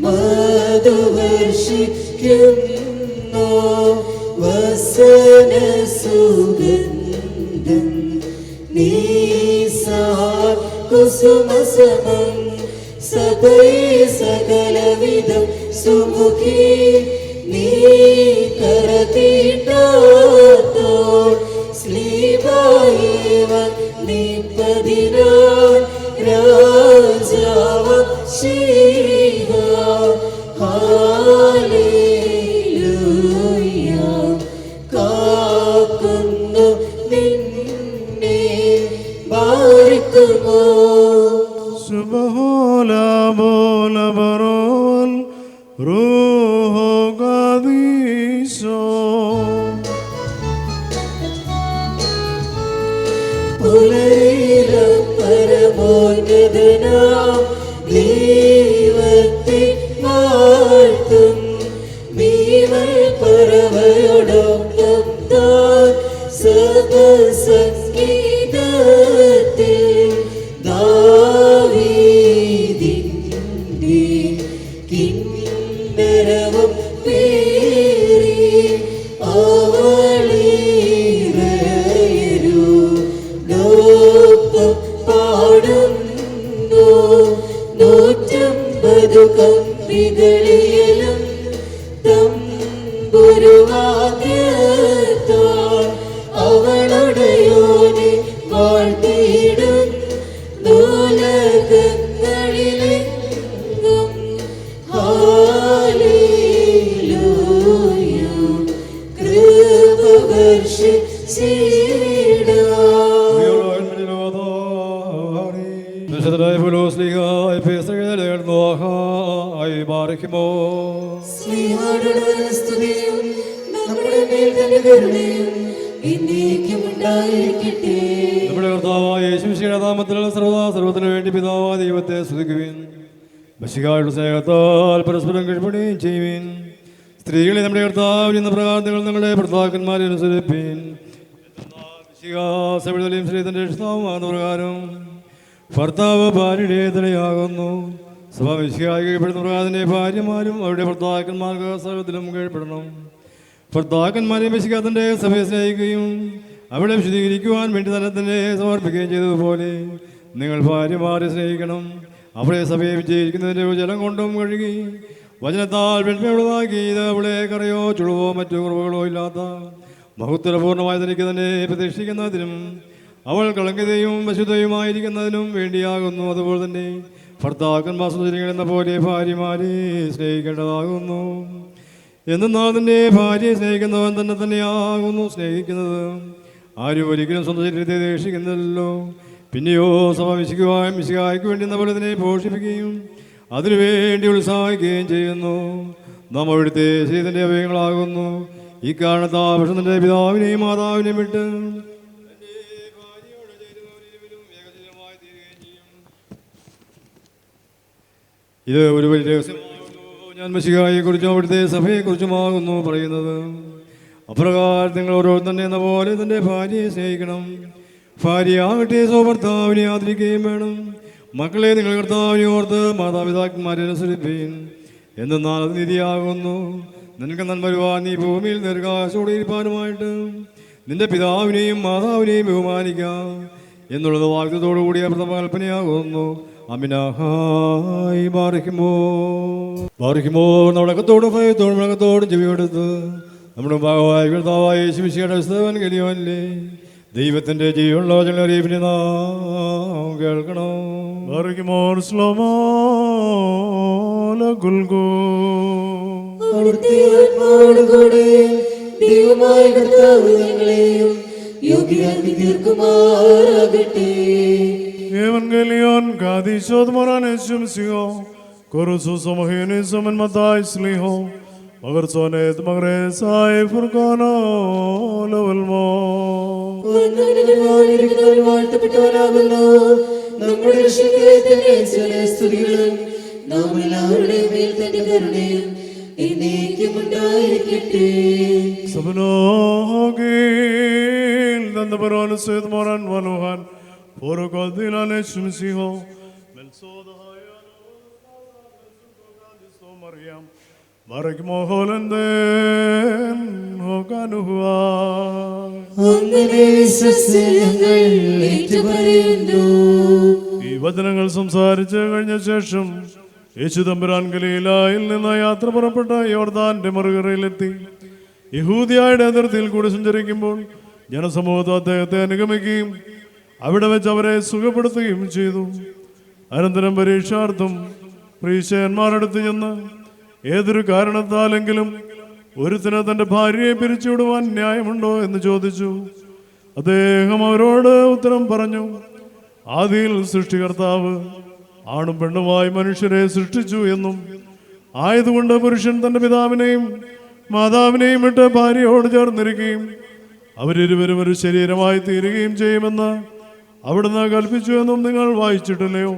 S3: മധുവർഷിക്കുന്നോ വസന സുഗന്ധം കുസുമസമം സദൈ സകലവിധം സുമുഖി നീ കരതീട്ടാത്തോ സ്ലീബായേവൻ നീ പതിനാ രാജാവ ശീ പറവയോടൊപ്പം താൻ സർവസംഗീതത്തിൽ ദാവീദിന്റെ കിന്നരവും പേറി അവളീരയരോടൊപ്പം പാടുന്നു 150 കമ്പികളിലും തമ്പുരുവാദ്യത്താൽ അവളുടയോനെ വാഴ്ത്തിയിടും ദുലകങ്ങളിലെങ്ങും ഹല്ലേലൂയ കൃപ വർഷിച്ചിടാം. സ്നേഹാടുള്ള സ്തുതിയും നമ്മുടെ മേൽ തന്നെ കരുണയും എന്നേക്കും ഉണ്ടായിരിക്കട്ടെ.
S4: നമ്മുടെ കർത്താവായ യേശുമിശിഹായുടെ നാമത്തിൽ സർവ്വത്തിനു വേണ്ടി പിതാവായ ദൈവത്തെ സ്തുതിക്കുവിൻ. മിശിഹായുടെ സ്നേഹത്താൽ പരസ്പരം കീഴ്പ്പെടുകയും ചെയ്യുവിൻ. സ്ത്രീകളെ നമ്മുടെ കർത്താവിൽ എന്ന പ്രകാരം നിങ്ങൾ നിങ്ങളുടെ ഭർത്താക്കന്മാരെ അനുസരിപ്പിൻ. സഭയിലെയും ശ്രീതന്റെ ഇഷ്ടമാകുന്ന പ്രകാരം ഭർത്താവ് ഭാര്യയുടെ തലയാകുന്നു. സഭ മിശിഹായി കീഴ്പ്പെടുന്ന പ്രകാരത്തിന്റെ ഭാര്യമാരും അവരുടെ ഭർത്താക്കന്മാർക്ക് സർവ്വത്തിലും കീഴ്പ്പെടണം. ഭർത്താക്കന്മാരെ മിശിഹാത്തിന്റെ സഭയെ സ്നേഹിക്കുകയും അവിടെ വിശദീകരിക്കുവാൻ വേണ്ടി തന്നെ സമർപ്പിക്കുകയും ചെയ്തതുപോലെ നിങ്ങൾ ഭാര്യമാരെ സ്നേഹിക്കണം. അവിടെ സഭയെ വിജയിക്കുന്നതിൻ്റെ ജലം കൊണ്ടും കഴുകി വചനത്താൽ വെണ്മയുള്ളതാക്കി ഇത് അവിടെ കറയോ ചുളുവോ മറ്റു കുറവുകളോ ഇല്ലാത്ത മഹത്വപൂർണ്ണമായി തനിക്ക് തന്നെ പ്രതീക്ഷിക്കുന്നതിനും അവൾ കളങ്കിതയും വശുദ്ധയുമായിരിക്കുന്നതിനും വേണ്ടിയാകുന്നു. അതുപോലെ തന്നെ ഭർത്താക്കന്മാർ സുന്ദരികൾ എന്ന പോലെ ഭാര്യമാരെ സ്നേഹിക്കേണ്ടതാകുന്നു. എന്നാൽ തന്നെ ഭാര്യയെ സ്നേഹിക്കുന്നവൻ തന്നെ തന്നെയാകുന്നു സ്നേഹിക്കുന്നത്. ആരും ഒരിക്കലും സ്വന്തം ശരീരത്തെ ദേഷിക്കുന്നില്ലല്ലോ. പിന്നെയോ സഭ മിശിഹായ്ക്ക് വേണ്ടി നമ്മൾ ഇതിനെ പോഷിപ്പിക്കുകയും അതിനുവേണ്ടി ഉത്സാഹിക്കുകയും ചെയ്യുന്നു. നാം അവിടുത്തെ ശരീരത്തിൻ്റെ അവയവങ്ങളാകുന്നു. ഈ കാരണത്താ ഭക്ഷണത്തിൻ്റെ പിതാവിനെയും മാതാവിനെയും വിട്ട് ഇത് ഒരു വലിയ രഹസ്യമാകുന്നു. ഞാൻ മിശിഹായെക്കുറിച്ചും അവിടുത്തെ സഭയെക്കുറിച്ചുമാകുന്നു പറയുന്നത്. അപ്രകാരം നിങ്ങൾ ഓരോരുത്തർ തന്നെ എന്ന പോലെ തൻ്റെ ഭാര്യയെ സ്നേഹിക്കണം. ഭാര്യയാകട്ടെ സ്വഭർത്താവിനെ ആദരിക്കുകയും വേണം. മക്കളെ നിങ്ങൾ കർത്താവിനെ ഓർത്ത് മാതാപിതാക്കന്മാരെ അനുസരിപ്പീൻ. എന്തെന്നാൽ അത് നീതിയാകുന്നു. നിനക്ക് നന്മ വരുവാൻ നീ ഭൂമിയിൽ ദീർഘായുസ്സോടെ ഇരിപ്പാനുമായിട്ട് നിന്റെ പിതാവിനെയും മാതാവിനെയും ബഹുമാനിക്കാം എന്നുള്ളത് വാഗ്ദത്തോടു കൂടിയ പ്രഥമ കൽപ്പനയാകുന്നു. അമിനാഹായി ബാറിക്കുമോ നമ്മളകത്തോടും ഭയത്തോടും മുഴക്കത്തോടും ചെവിയെടുത്ത് നമ്മുടെ ഭാഗമായ കർത്താവായ യേശുമിശിഹായുടെ ക്രിസ്തുവൻ ഗലിയോനിലെ ദൈവത്തിന്റെ ജീവനുള്ള വചനറിയിപ്പിനെ നാം കേൾക്കണം.
S3: അവിടുത്തെ ആത്മാവോടുകൂടെ ദൈവമായ കർത്താവ് ഞങ്ങളെയും യോഗ്യരാക്കി തീർക്കുമാറാകട്ടെ.
S4: Evangelion kadishod moranesim siho korusus homogenesim en matai sliho magarsonet magresai furkono levelmo
S3: വാഴ്ത്തപ്പെട്ടവരാകുന്നു. നമ്മുടെ രക്ഷകനെ സ്തുതികളും നാം എല്ലാവരുടെയും മേൽ തന്നെ കരുണയും എന്നേക്കും ഉണ്ടായിരിക്കട്ടെ.
S4: Sabnogil dandabaroneset moran valuhan Porokol dilanesim siho melsoda Mariam Barak moholenden hokanuhua.
S3: അങ്ങനെ സസ്യങ്ങൾ ഏറ്റുപറയുന്നു.
S4: ഈ വചനങ്ങൾ സംസാരിച്ച് കഴിഞ്ഞ ശേഷം യേശു തമ്പുരാൻ ഗലീലായിൽ നിന്ന് യാത്ര പുറപ്പെട്ട യോർദാന്റെ മറുകരയിലെത്തി. യഹൂദിയായുടെ അതിർത്തിയിൽ കൂടി സഞ്ചരിക്കുമ്പോൾ ജനസമൂഹത്തെ അദ്ദേഹത്തെ അനുഗമിക്കുകയും അവിടെ വെച്ച് അവരെ സുഖപ്പെടുത്തുകയും ചെയ്തു. അനന്തരം പരീക്ഷാർത്ഥം പ്രീശയന്മാരടുത്ത് ചെന്ന് ഏതൊരു കാരണത്താലെങ്കിലും ഒരുത്തിനെ തൻ്റെ ഭാര്യയെ പിരിച്ചുവിടുവാൻ ന്യായമുണ്ടോ എന്ന് ചോദിച്ചു. അദ്ദേഹം അവരോട് ഉത്തരം പറഞ്ഞു, ആദിയിൽ സൃഷ്ടികർത്താവ് ആണും പെണ്ണുമായി മനുഷ്യരെ സൃഷ്ടിച്ചു എന്നും ആയതുകൊണ്ട് പുരുഷൻ തൻ്റെ പിതാവിനെയും മാതാവിനെയും വിട്ട് ഭാര്യയോട് ചേർന്നിരിക്കുകയും അവരിരുവരും ഒരു ശരീരമായി തീരുകയും ചെയ്യുമെന്ന് അവിടുന്ന് കൽപ്പിച്ചു എന്നും നിങ്ങൾ വായിച്ചിട്ടില്ലയോ?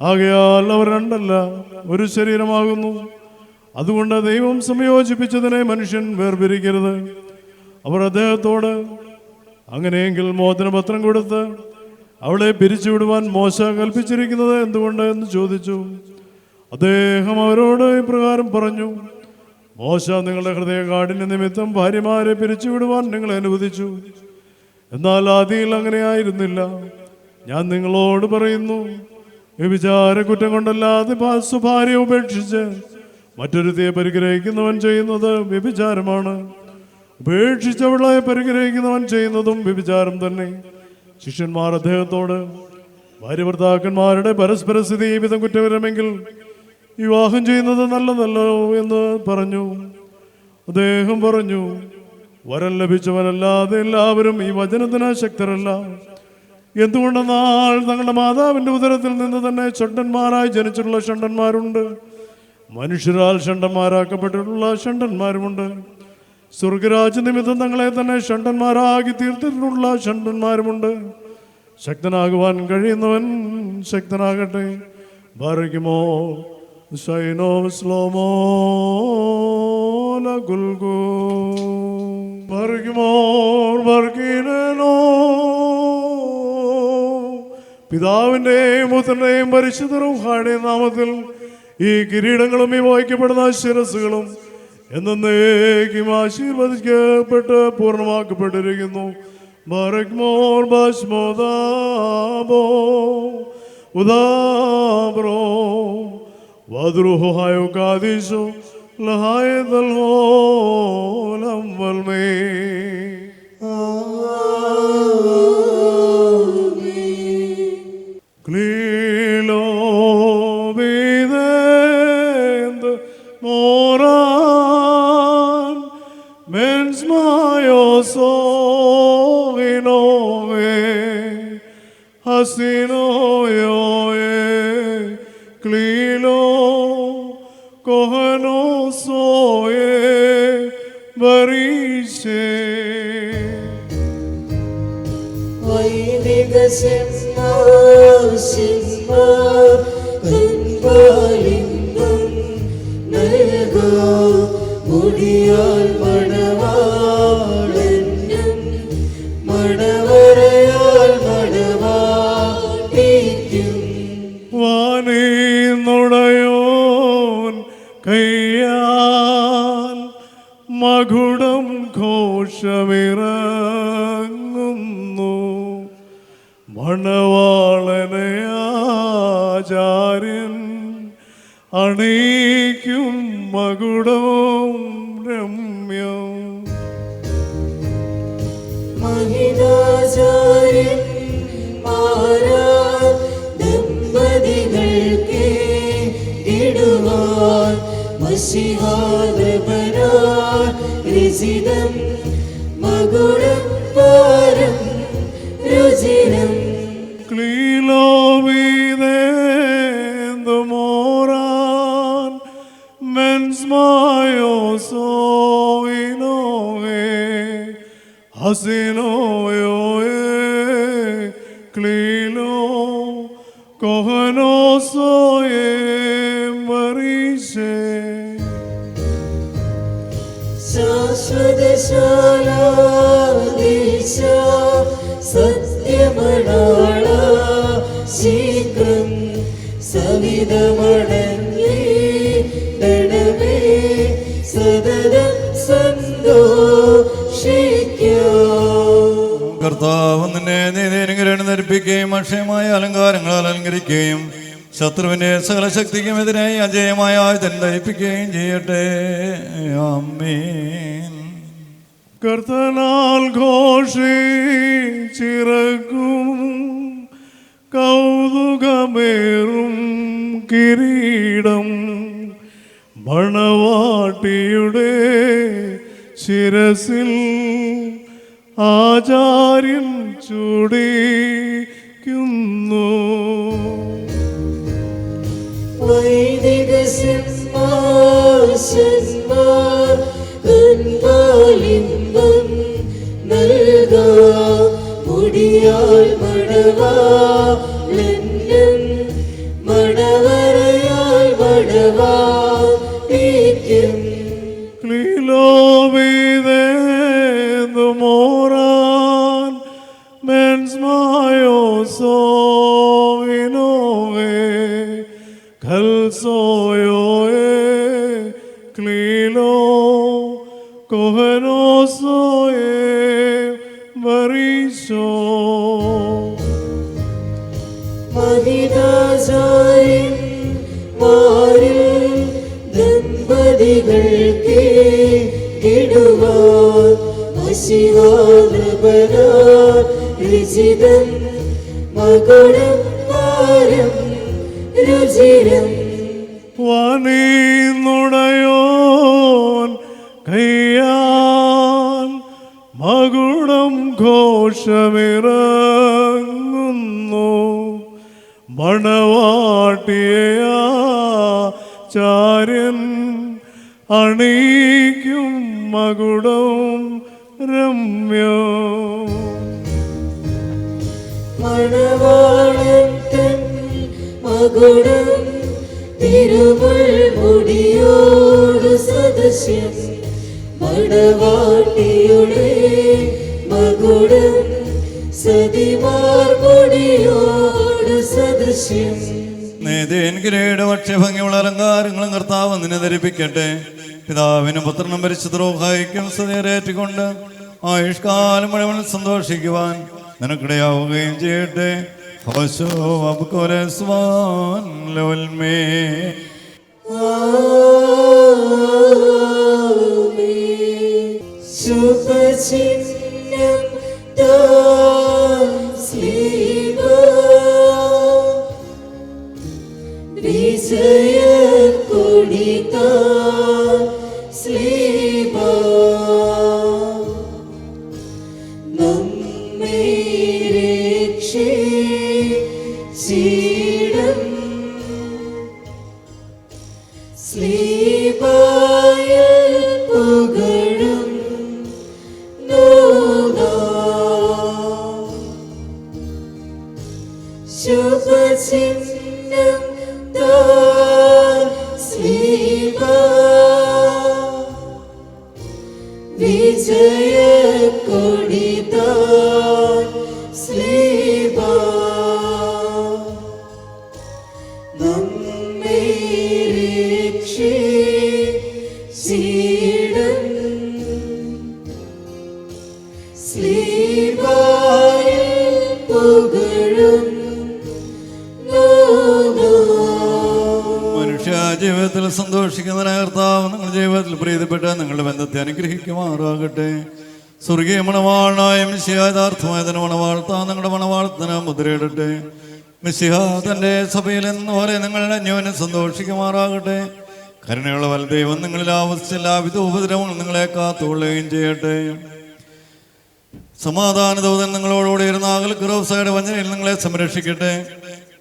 S4: ആകയാൽ അവർ രണ്ടല്ല ഒരു ശരീരമാകുന്നു. അതുകൊണ്ട് ദൈവം സംയോജിപ്പിച്ചതിനെ മനുഷ്യൻ വേർപിരിക്കരുത്. അവർ അദ്ദേഹത്തോട്, അങ്ങനെയെങ്കിൽ മോചനപത്രം കൊടുത്ത് അവളെ പിരിച്ചുവിടുവാൻ മോശ കൽപ്പിച്ചിരിക്കുന്നത് എന്തുകൊണ്ട് എന്ന് ചോദിച്ചു. അദ്ദേഹം അവരോട് ഇപ്രകാരം പറഞ്ഞു, മോശ നിങ്ങളുടെ ഹൃദയകാഠിന്യ നിമിത്തം ഭാര്യമാരെ പിരിച്ചുവിടുവാൻ നിങ്ങളെ അനുവദിച്ചു. എന്നാൽ ആദിയിൽ അങ്ങനെയായിരുന്നില്ല. ഞാൻ നിങ്ങളോട് പറയുന്നു, വ്യഭിചാര കുറ്റം കൊണ്ടല്ലാതെ സ്വഭാര്യ ഉപേക്ഷിച്ച് മറ്റൊരുത്തിയെ പരിഗ്രഹിക്കുന്നവൻ ചെയ്യുന്നത് വ്യഭിചാരമാണ്. ഉപേക്ഷിച്ചവളെ പരിഗ്രഹിക്കുന്നവൻ ചെയ്യുന്നതും വ്യഭിചാരം തന്നെ. ശിഷ്യന്മാർ അദ്ദേഹത്തോട്, ഭാര്യ ഭർത്താക്കന്മാരുടെ പരസ്പര സ്ഥിതി ഈ വിധം കുറ്റകരമെങ്കിൽ വിവാഹം ചെയ്യുന്നത് നല്ലതല്ലോ എന്ന് പറഞ്ഞു. അദ്ദേഹം പറഞ്ഞു, വരം ലഭിച്ചവനല്ലാതെ എല്ലാവരും ഈ വചനത്തിന് ശക്തരല്ല. എന്തുകൊണ്ടെന്നാൽ തങ്ങളുടെ മാതാവിൻ്റെ ഉദരത്തിൽ നിന്ന് തന്നെ ഷണ്ഡന്മാരായി ജനിച്ചിട്ടുള്ള ഷണ്ഡന്മാരുണ്ട്, മനുഷ്യരാൽ ഷണ്ഡന്മാരാക്കപ്പെട്ടിട്ടുള്ള ഷണ്ഡന്മാരുമുണ്ട്. സ്വർഗരാജ്യ നിമിത്തം തങ്ങളെ തന്നെ ഷണ്ഡന്മാരാക്കി തീർത്തിട്ടുള്ള ഷണ്ഡന്മാരുമുണ്ട്. ശക്തനാകുവാൻ കഴിയുന്നവൻ ശക്തനാകട്ടെ. ബാരക്കുമോ ശൈനോ സ്ലോമോ ലഗുൽഗു ബാരക്കുമോ ബാർക്കിനോ. പിതാവിൻ്റെയും പുത്രൻ്റെയും പരിശുദ്ധ റൂഹായുടെയും നാമത്തിൽ ഈ കിരീടങ്ങളും ഈ വഹിക്കപ്പെടുന്ന ശിരസ്സുകളും എന്നേക്കും ആശീർവദിക്കപ്പെട്ട് പൂർണ്ണമാക്കപ്പെട്ടിരിക്കുന്നു. ബാരക്മോർ ബാഷ്മോദാബോ ഉദാബ്രോ വദ്രുഹു കാദിശു ലഹായദൽ ഹോലം വൽമേ. ക്ലീലോ വിദേന്ത് മോറാൻ മെൻസ് മായോ സോഹിനോവേ ഹസിനോയോയേ ക്ലീലോ കൊഹനോ സോയേ ബരീശേ.
S3: വൈദിക കൻപാലിംഗം നൽകോ മുടിയാൽ മണവാളനും മണവരയാൽ മണവാട്ടിക്കും.
S4: വാനീന്നുടയോൻ കയ്യാൽ മകുടം ഘോഷമിറങ്ങുന്നു. മണവാളനെ ആചാര്യൻ അണിയിക്കും മകുടം രമ്യം.
S3: മഹിതാചാര്യൻ ദമ്പതികൾക്ക് ഇടുവാൻ മഷിഹാദപനാൻ രചിതം മകുടം പാരം രുചിരം.
S4: ക്ലീലോ വീദേന്തു മോറാൻ മെൻസ് മായോ സോയിനോവേ ഹസിനോയോയേ ക്ലീലോ കൊഹനോ സോയേ മരീശേ.
S3: ശാശ്വതശാലാദീശ സത്യമണാള ശീഘ്രം സവിധമടങ്ങീടണമേ സദതം സന്തോഷിക്കാം.
S2: കർത്താവ് നിന്നെ നീതിനുഗ്രഹം ധരിപ്പിക്കുകയും അക്ഷയമായ അലങ്കാരങ്ങളാൽ അലങ്കരിക്കുകയും ശത്രുവിന്റെ സകല ശക്തിക്കും എതിരായി അജയമായ ആയുധം ധരിപ്പിക്കുകയും ചെയ്യട്ടെ. ആമേൻ.
S4: കർത്തനാൽ ഘോഷിച്ചിറക്കും കൗതുകമേറും കിരീടം മണവാട്ടിയുടെ ശിരസിൽ ആചാര്യൻ ചൂടിക്കുന്നു.
S3: വൈദിക സിംഹാസന്മാർ കൻപാലിംഗം നൽകാ മുടിയാൽ മണവാളനും മണവരയാൽ മണവാട്ടിക്കും.
S4: videndo moran mens maios ovinove calsoioe clilo kohenosoe variso
S3: മഹിതാചാര്യൻ മാരിൽ ദമ്പതികൾക്ക് ഇടുവാൻ മശിഹാനൃപനാൻ രുചിതം മകുടം പാരം രുചിരം
S4: വനീന്നുടയോൻ കയ്യാൽ മകുടം ഘോഷമിറങ്ങുന്നു മണവാട്ടിയാചാര്യൻ അണിക്കും മകുടം രമ്യം
S3: മണവാളൻ തൻ മകുടം തിരുമുൾമുടിയോട് സദൃശ്യം മണവാട്ടിയുടെ മകുടം സതിമാർമുടിയോട് സദൃശ്യം
S2: നേതേൻ കിരീടം അക്ഷയഭംഗിയുള്ള അലങ്കാരങ്ങളും കർത്താവ് നിന്നെ ധരിപ്പിക്കട്ടെ. പിതാവിനും പുത്രനും പരിശുദ്ധരൂഹായിക്കും സ്തുതിയേറ്റുകൊണ്ട് ആയുഷ്കാലം മുഴുവൻ സന്തോഷിക്കുവാൻ നിനക്കിടയാവുകയും ചെയ്യട്ടെ.
S3: ശുഭചിഹ്നം വിജയ കൊടിത സ്ലീബ നമ്മെ രക്ഷിച്ചിടും സ്ലീബായിൽ പുകഴും ശുഭചിഹ്നം സ്ലീബ വിജയ കൊടിത സ്ലീബ നമ്മെ രക്ഷിച്ചിടും സ്ലീബായിൽ പുകഴും
S2: ജീവിതത്തിൽ സന്തോഷിക്കുന്ന കർത്താവ് നിങ്ങളുടെ ജീവിതത്തിൽ പ്രീതിപ്പെട്ട നിങ്ങളുടെ ബന്ധത്തെ അനുഗ്രഹിക്കുമാറാകട്ടെ. സ്വർഗീയ മണവാളനായ മിശിഹ യഥാർത്ഥമായ തന്നെ മണവാഴ്ത്താൻ നിങ്ങളുടെ മണവാളത്തിന് മുദ്രയിടട്ടെ. മിശിഹ തൻ്റെ സഭയിൽ എന്നപോലെ നിങ്ങളുടെ അന്യോന്യം സന്തോഷിക്കുമാറാകട്ടെ. കരുണയുള്ള വലദൈവം നിങ്ങളിൽ ആവശ്യ എല്ലാവിധ ഉപദ്രവങ്ങൾ നിങ്ങളെ കാത്തുകൊള്ളുകയും ചെയ്യട്ടെ. സമാധാന ദൂതൻ നിങ്ങളോടുകൂടി ഇരുന്ന അകൽക്കുറവ്സയുടെ വഞ്ചനയിൽ നിങ്ങളെ സംരക്ഷിക്കട്ടെ.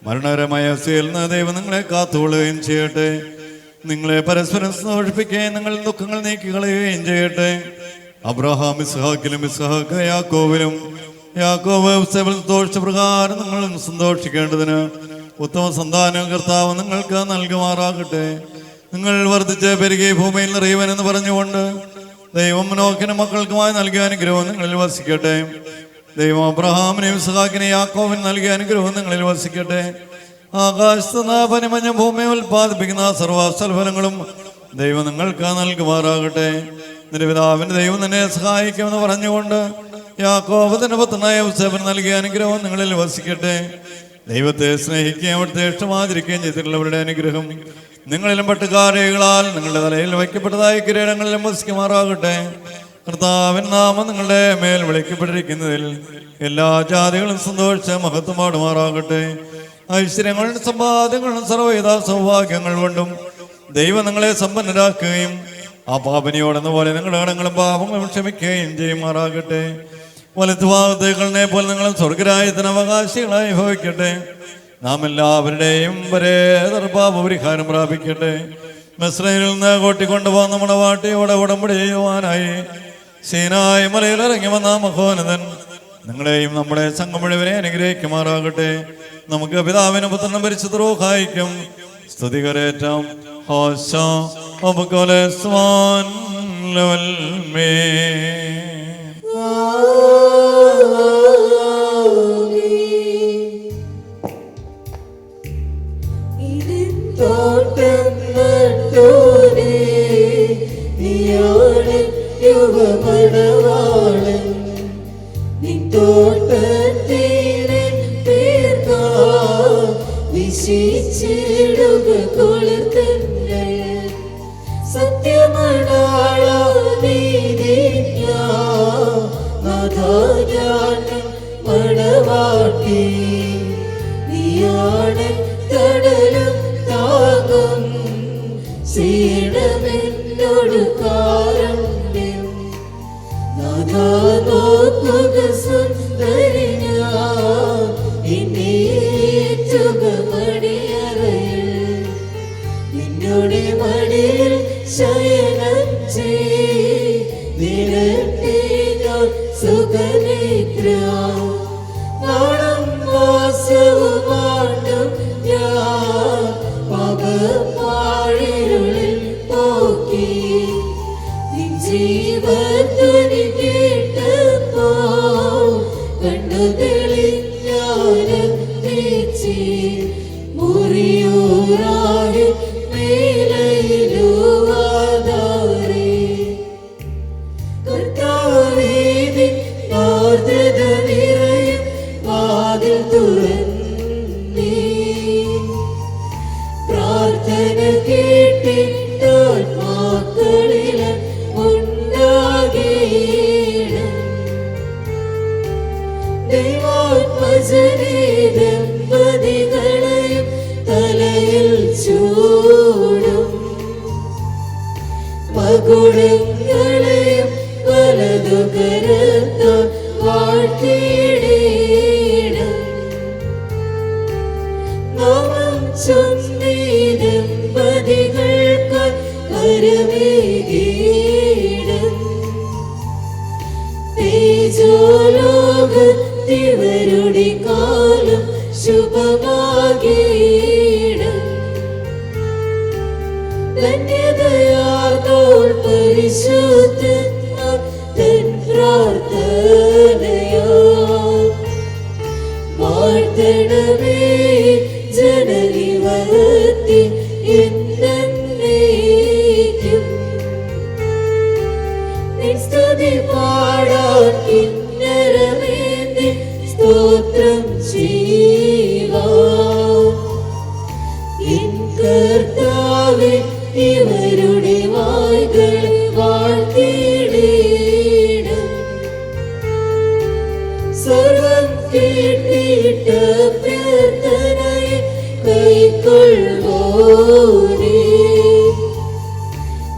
S2: മരണകരമായ അവസ്ഥയിൽ നിന്ന് ദൈവം നിങ്ങളെ കാത്തുകൊള്ളുകയും ചെയ്യട്ടെ. നിങ്ങളെ പരസ്പരം സന്തോഷിപ്പിക്കുകയും നിങ്ങളുടെ ദുഃഖങ്ങൾ നീക്കിക്കളയുകയും ചെയ്യട്ടെ. അബ്രഹാം ഇസ്ഹാക്കിലും ഇസ്ഹാക്ക് യാക്കോബിലും യാക്കോബ് സന്തോഷിച്ച പ്രകാരം നിങ്ങളും സന്തോഷിക്കേണ്ടതിന് ഉത്തമ സന്താനം കർത്താവ് നിങ്ങൾക്ക് നൽകുമാറാകട്ടെ. നിങ്ങൾ വർദ്ധിച്ച് പെരുകി ഭൂമിയിൽ നിറയുവനെന്ന് പറഞ്ഞുകൊണ്ട് ദൈവം നോക്കിനും മക്കൾക്കുമായി നൽകിയ അനുഗ്രഹം നിങ്ങളിൽ വസിക്കട്ടെ. ദൈവം അബ്രഹാമിനെയും ഇസ്ഹാക്കിനെയും യാക്കോബിന് നൽകിയ അനുഗ്രഹം നിങ്ങളിൽ വസിക്കട്ടെ. ആകാശത്ത് നിന്ന് പനിമഞ്ഞ ഭൂമിയെ ഉൽപ്പാദിപ്പിക്കുന്ന സർവ്വഫലങ്ങളും ദൈവം നിങ്ങൾക്ക് നൽകുമാറാകട്ടെ. നിന്റെ പിതാവിന്റെ ദൈവം നിന്നെ സഹായിക്കുമെന്ന് പറഞ്ഞുകൊണ്ട് യാക്കോബ് തന്റെ പുത്രനായ യോസേഫിന് നൽകിയ അനുഗ്രഹം നിങ്ങളിൽ വസിക്കട്ടെ. ദൈവത്തെ സ്നേഹിക്കുകയും അവിടുത്തെ ഇഷ്ടമാതിരിക്കുകയും ചെയ്തിട്ടുള്ളവരുടെ അനുഗ്രഹം നിങ്ങളിലും പട്ടുകാരകളാൽ നിങ്ങളുടെ തലയിൽ വയ്ക്കപ്പെട്ടതായ കിരീടങ്ങളിലും വസിക്കുമാറാകട്ടെ. കർത്താവിൻ നാമം നിങ്ങളുടെ മേൽ വിളിക്കപ്പെട്ടിരിക്കുന്നതിൽ എല്ലാ ജാതികളും സന്തോഷിച്ച് മഹത്വം പാടുമാറാകട്ടെ. ഐശ്വര്യങ്ങളും സമ്പാദ്യങ്ങളും സർവ്വവിധ സൗഭാഗ്യങ്ങൾ കൊണ്ടും ദൈവം നിങ്ങളെ സമ്പന്നരാക്കുകയും ആ പാപനിയോടെന്ന പോലെ നിങ്ങളുടെ കടങ്ങളും പാപങ്ങളും ക്ഷമിക്കുകയും ചെയ്യുമാറാകട്ടെ. വലത്തുഭാഗത്തേക്കളെ പോലെ നിങ്ങളും സ്വർഗരാജ്യത്തിന് അവകാശികളായി ഭവിക്കട്ടെ. നാം എല്ലാവരുടെയും പാപപരിഹാരം പ്രാപിക്കട്ടെ. മിസ്രൈമിൽ നിന്ന് കൂട്ടിക്കൊണ്ടുപോകുന്ന മണവാട്ടിയോടെ ഉടമ്പടി ചെയ്യുവാനായി സീനായി മലയിൽ ഇറങ്ങി വന്ന മഹോന്നതൻ നിങ്ങളെയും നമ്മുടെ സംഘം മുഴുവനെ അനുഗ്രഹിക്കുമാറാകട്ടെ. നമുക്ക് പിതാവിനും പുത്രനും പരിശുദ്ധ റൂഹായിക്കും സ്തുതികരേറ്റം.
S3: തോട്ടം നട്ടോരേ നീയാണ് യുവമണവാളൻ നിൻ തോട്ടത്തിനെ തീർക്കാ വിശിച്ചിടുക കൊളുത്തങ്ങൾ സത്യമണാള നീതിജ്ഞാ നാഥാൻ മണവാട്ടി നീയാണ് തടലും താകും സീണമെന്നോട് കാരുണ്യം നാഥാ നോക്കുക സുന്ദരിഞ്ഞ ഇന്നേറ്റുക മണിയറയിൽ നിന്നോട് മടിയിൽ ശയനം ചെയ്തിരട്ടെ ഞാൻ സുഖനിദ്ര നാണം വാസവുമാണ്ടും ഞാൻ പാപപ്പാഴിരുളിൽ പോക്കി നിൻ ജീവധ്വനി കേട്ടപ്പോ കണ്ടു തെളിഞ്ഞാനന്ദിച്ചി മുറിയൂറായി മേലയിലുവാതാരേ കർത്താവേദി ആർദ്രത നിറയും വാതിൽ തുറന്നീ പ്രാർത്ഥന കേട്ടിട്ടാത്മാക്കളിൽ ഉണ്ടാകേണം ദൈവാത്മജനേ ദമ്പതികളെയും തലയിൽ ചൂടും മകുടങ്ങളെയും വലതു കരത്താൽ വാഴ്ത്തിയിടേണം നാമം ചൊല്ലി ദമ്പതികൾക്ക് വരമേകീണം തേജോലോകത്തിവരുടെ കാലം ശുഭമാകീണം ധന്യതയാർന്നോൾ പരിശുദ്ധന്മാർ തൻ പ്രാർത്ഥനയാ വാഴ്ത്തണമേ ജനനി വഹത്തി എന്നേക്കും നിൻ സ്തുതി പാടാൻ കിന്നരമേന്തി സ്തോത്രം ചെയ്യുവാൻ എൻ കർത്താവേ ഇവരുടെ വായ്കൾ വാഴ്ത്തിയിടേണം സർവം കേട്ടിട്ട് പ്രാർത്ഥനയെ കൈക്കൊള്ളുവോരേ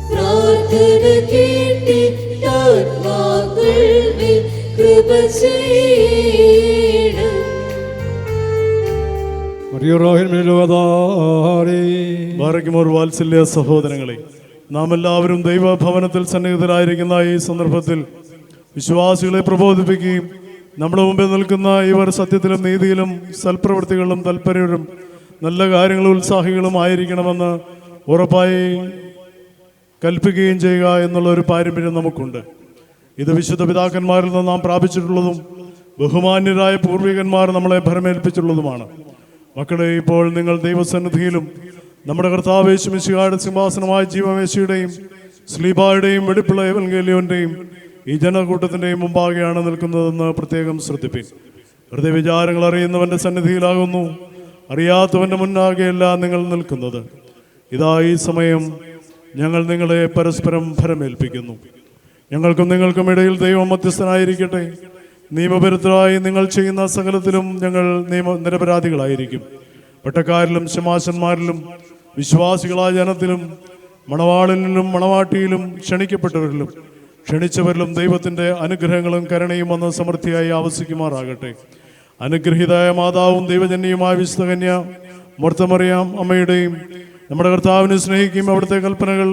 S3: പ്രാർത്ഥന കേട്ടിട്ടാത്മാക്കൾ മേൽ കൃപ ചെയ്യണം
S4: ബാറയ്ക്കുമോർ വാത്സല്യ സഹോദരങ്ങളെ, നാം എല്ലാവരും ദൈവഭവനത്തിൽ സന്നിഹിതരായിരിക്കുന്ന ഈ സന്ദർഭത്തിൽ വിശ്വാസികളെ പ്രബോധിപ്പിക്കുകയും നമ്മുടെ മുമ്പിൽ നിൽക്കുന്ന ഇവർ സത്യത്തിലും നീതിയിലും സൽപ്രവൃത്തികളിലും തൽപരരും നല്ല കാര്യങ്ങളും ഉത്സാഹികളും ആയിരിക്കണമെന്ന് ഉറപ്പായി കൽപ്പിക്കുകയും ചെയ്യുക എന്നുള്ള ഒരു പാരമ്പര്യം നമുക്കുണ്ട്. ഇത് വിശുദ്ധ പിതാക്കന്മാരിൽ നിന്ന് നാം പ്രാപിച്ചിട്ടുള്ളതും ബഹുമാന്യരായ പൂർവികന്മാർ നമ്മളെ ഭരമേൽപ്പിച്ചിട്ടുള്ളതുമാണ്. മക്കളെ, ഇപ്പോൾ നിങ്ങൾ ദൈവസന്നിധിയിലും നമ്മുടെ കർത്താവ് യേശു മിശിഹായുടെ സിംഹാസനമായ ജീവമേശയുടെയും സ്ലീബായുടെയും വെടിപ്പുള്ള എവൻഗേലിയോന്റെയും ഈ ജനകൂട്ടത്തിൻ്റെയും മുമ്പാകെയാണ് നിൽക്കുന്നതെന്ന് പ്രത്യേകം ശ്രദ്ധിപ്പിൻ. ഹൃദയവിചാരങ്ങൾ അറിയുന്നവൻ്റെ സന്നിധിയിലാകുന്നു, അറിയാത്തവൻ്റെ മുന്നാകെയല്ല നിങ്ങൾ നിൽക്കുന്നത്. ഇതാ ഈ സമയം ഞങ്ങൾ നിങ്ങളെ പരസ്പരം ഭരമേൽപ്പിക്കുന്നു. ഞങ്ങൾക്കും നിങ്ങൾക്കും ഇടയിൽ ദൈവം മധ്യസ്ഥനായിരിക്കട്ടെ. നിയമപരത്തിലായി നിങ്ങൾ ചെയ്യുന്ന സകലത്തിലും ഞങ്ങൾ നിരപരാധികളായിരിക്കും. പട്ടക്കാരിലും ശമാശന്മാരിലും വിശ്വാസികളായ ജനത്തിലും മണവാളിലും മണവാട്ടിയിലും ക്ഷണിക്കപ്പെട്ടവരിലും ക്ഷണിച്ചവരിലും ദൈവത്തിൻ്റെ അനുഗ്രഹങ്ങളും കരുണയും വന്ന് സമൃദ്ധിയായി ആവസിക്കുമാറാകട്ടെ. അനുഗ്രഹീതായ മാതാവും ദൈവജന്യയുമായ വിശുദ്ധ കന്യ മർത്തമറിയാം അമ്മയുടെയും നമ്മുടെ കർത്താവിനെ സ്നേഹിക്കുകയും അവിടുത്തെ കൽപ്പനകൾ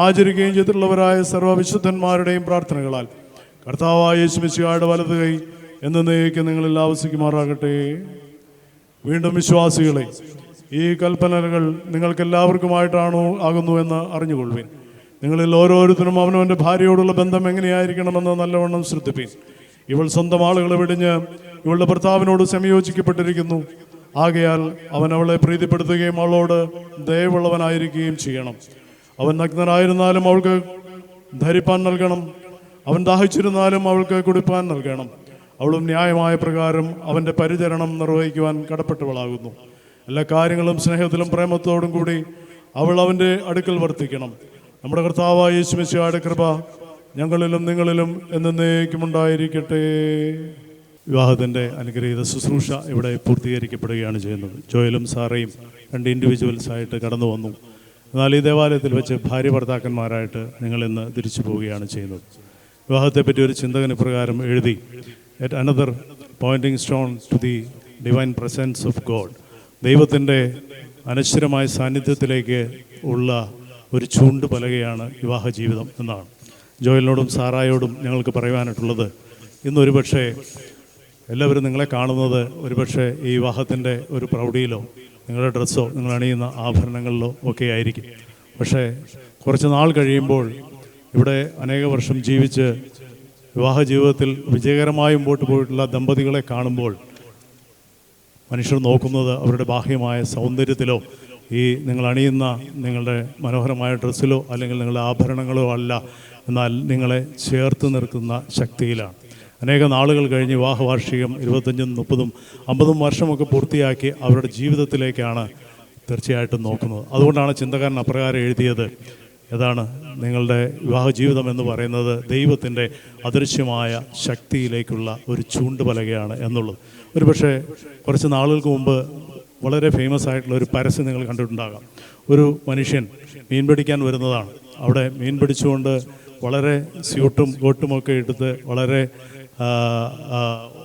S4: ആചരിക്കുകയും ചെയ്തിട്ടുള്ളവരായ സർവ്വവിശുദ്ധന്മാരുടെയും പ്രാർത്ഥനകളാൽ കർത്താവായ യേശു മിശിഹായുടെ വലത് കൈ എന്നേക്കും നിങ്ങളിൽ ആവസിക്കുമാറാകട്ടെ. വീണ്ടും വിശ്വാസികളെ, ഈ കൽപ്പനകൾ നിങ്ങൾക്കെല്ലാവർക്കുമായിട്ടാണോ ആകുന്നു എന്ന് അറിഞ്ഞുകൊള്ളുവിൻ. നിങ്ങളിൽ ഓരോരുത്തരും അവനവൻ്റെ ഭാര്യയോടുള്ള ബന്ധം എങ്ങനെയായിരിക്കണമെന്ന് നല്ലവണ്ണം ശ്രദ്ധിപ്പീൻ. ഇവൾ സ്വന്തം ആളുകളെ വെടിഞ്ഞ് ഇവളുടെ ഭർത്താവിനോട് സംയോജിക്കപ്പെട്ടിരിക്കുന്നു. ആകയാൽ അവൻ അവളെ പ്രീതിപ്പെടുത്തുകയും അവളോട് ദയവുള്ളവനായിരിക്കുകയും ചെയ്യണം. അവൻ നഗ്നനായിരുന്നാലും അവൾക്ക് ധരിപ്പാൻ നൽകണം. അവൻ ദാഹിച്ചിരുന്നാലും അവൾക്ക് കുടിപ്പാൻ നൽകണം. അവളും ന്യായമായ പ്രകാരം അവൻ്റെ പരിചരണം നിർവഹിക്കുവാൻ കടപ്പെട്ടവളാകുന്നു. എല്ലാ കാര്യങ്ങളും സ്നേഹത്തിലും പ്രേമത്തോടും കൂടി അവൾ അവൻ്റെ അടുക്കൽ വർത്തിക്കണം. നമ്മുടെ കർത്താവായ യേശുമിശിഹായുടെ കൃപ ഞങ്ങളിലും നിങ്ങളിലും എന്നേക്കും ഉണ്ടായിരിക്കട്ടെ. വിവാഹത്തിൻ്റെ അനുഗ്രഹീത ശുശ്രൂഷ ഇവിടെ പൂർത്തീകരിക്കപ്പെടുകയാണ് ചെയ്യുന്നത്. ജോയലും സാറയും 2 ഇൻഡിവിജ്വൽസായിട്ട് കടന്നു വന്നു. എന്നാൽ ഈ ദേവാലയത്തിൽ വെച്ച് ഭാര്യ ഭർത്താക്കന്മാരായിട്ട് നിങ്ങളിന്ന് തിരിച്ചു പോവുകയാണ് ചെയ്യുന്നത്. വിവാഹത്തെപ്പറ്റി ഒരു ചിന്തകൻ ഇപ്രകാരം എഴുതി: yet another pointing stone to the divine presence of God. ദൈവത്തിൻ്റെ അനശ്വരമായ സാന്നിധ്യത്തിലേക്ക് ഉള്ള ഒരു ചൂണ്ടുപലകയാണ് വിവാഹ ജീവിതം എന്നാണ്. ജോയലിനോടും സാറായോടും ഞങ്ങൾക്ക് പറയുവാനായിട്ടുള്ളത്, ഇന്നൊരു പക്ഷേ എല്ലാവരും നിങ്ങളെ കാണുന്നത് ഒരുപക്ഷെ ഈ വിവാഹത്തിൻ്റെ ഒരു പ്രൗഢിയിലോ നിങ്ങളുടെ ഡ്രസ്സോ നിങ്ങൾ അണിയുന്ന ആഭരണങ്ങളിലോ ഒക്കെ ആയിരിക്കും. പക്ഷേ കുറച്ച് നാൾ കഴിയുമ്പോൾ ഇവിടെ അനേക വർഷം ജീവിച്ച് വിവാഹ ജീവിതത്തിൽ വിജയകരമായി മുമ്പോട്ട് പോയിട്ടുള്ള ദമ്പതികളെ കാണുമ്പോൾ മനുഷ്യർ നോക്കുന്നത് അവരുടെ ബാഹ്യമായ സൗന്ദര്യത്തിലോ ഈ നിങ്ങൾ അണിയുന്ന നിങ്ങളുടെ മനോഹരമായ ഡ്രസ്സിലോ അല്ലെങ്കിൽ നിങ്ങളുടെ ആഭരണങ്ങളോ അല്ല, എന്നാൽ നിങ്ങളെ ചേർത്ത് നിർത്തുന്ന ശക്തിയിലാണ്. അനേക നാളുകൾ കഴിഞ്ഞ് വിവാഹ വാർഷികം 25, 30, 50 വർഷമൊക്കെ പൂർത്തിയാക്കി അവരുടെ ജീവിതത്തിലേക്കാണ് തീർച്ചയായിട്ടും നോക്കുന്നത്. അതുകൊണ്ടാണ് ചിന്തകാരൻ അപ്രകാരം എഴുതിയത്. ഏതാണ് നിങ്ങളുടെ വിവാഹ ജീവിതം എന്ന് പറയുന്നത് ദൈവത്തിൻ്റെ അദൃശ്യമായ ശക്തിയിലേക്കുള്ള ഒരു ചൂണ്ടുപലകയാണ് എന്നുള്ളത്. ഒരുപക്ഷെ കുറച്ച് നാളുകൾക്ക് മുമ്പ് വളരെ ഫേമസ് ആയിട്ടുള്ള ഒരു പരസ്യം നിങ്ങൾ കണ്ടിട്ടുണ്ടാകാം. ഒരു മനുഷ്യൻ മീൻ പിടിക്കാൻ വരുന്നതാണ്. അവിടെ മീൻ പിടിച്ചുകൊണ്ട് വളരെ സ്യൂട്ടും കോട്ടുമൊക്കെ എടുത്ത് വളരെ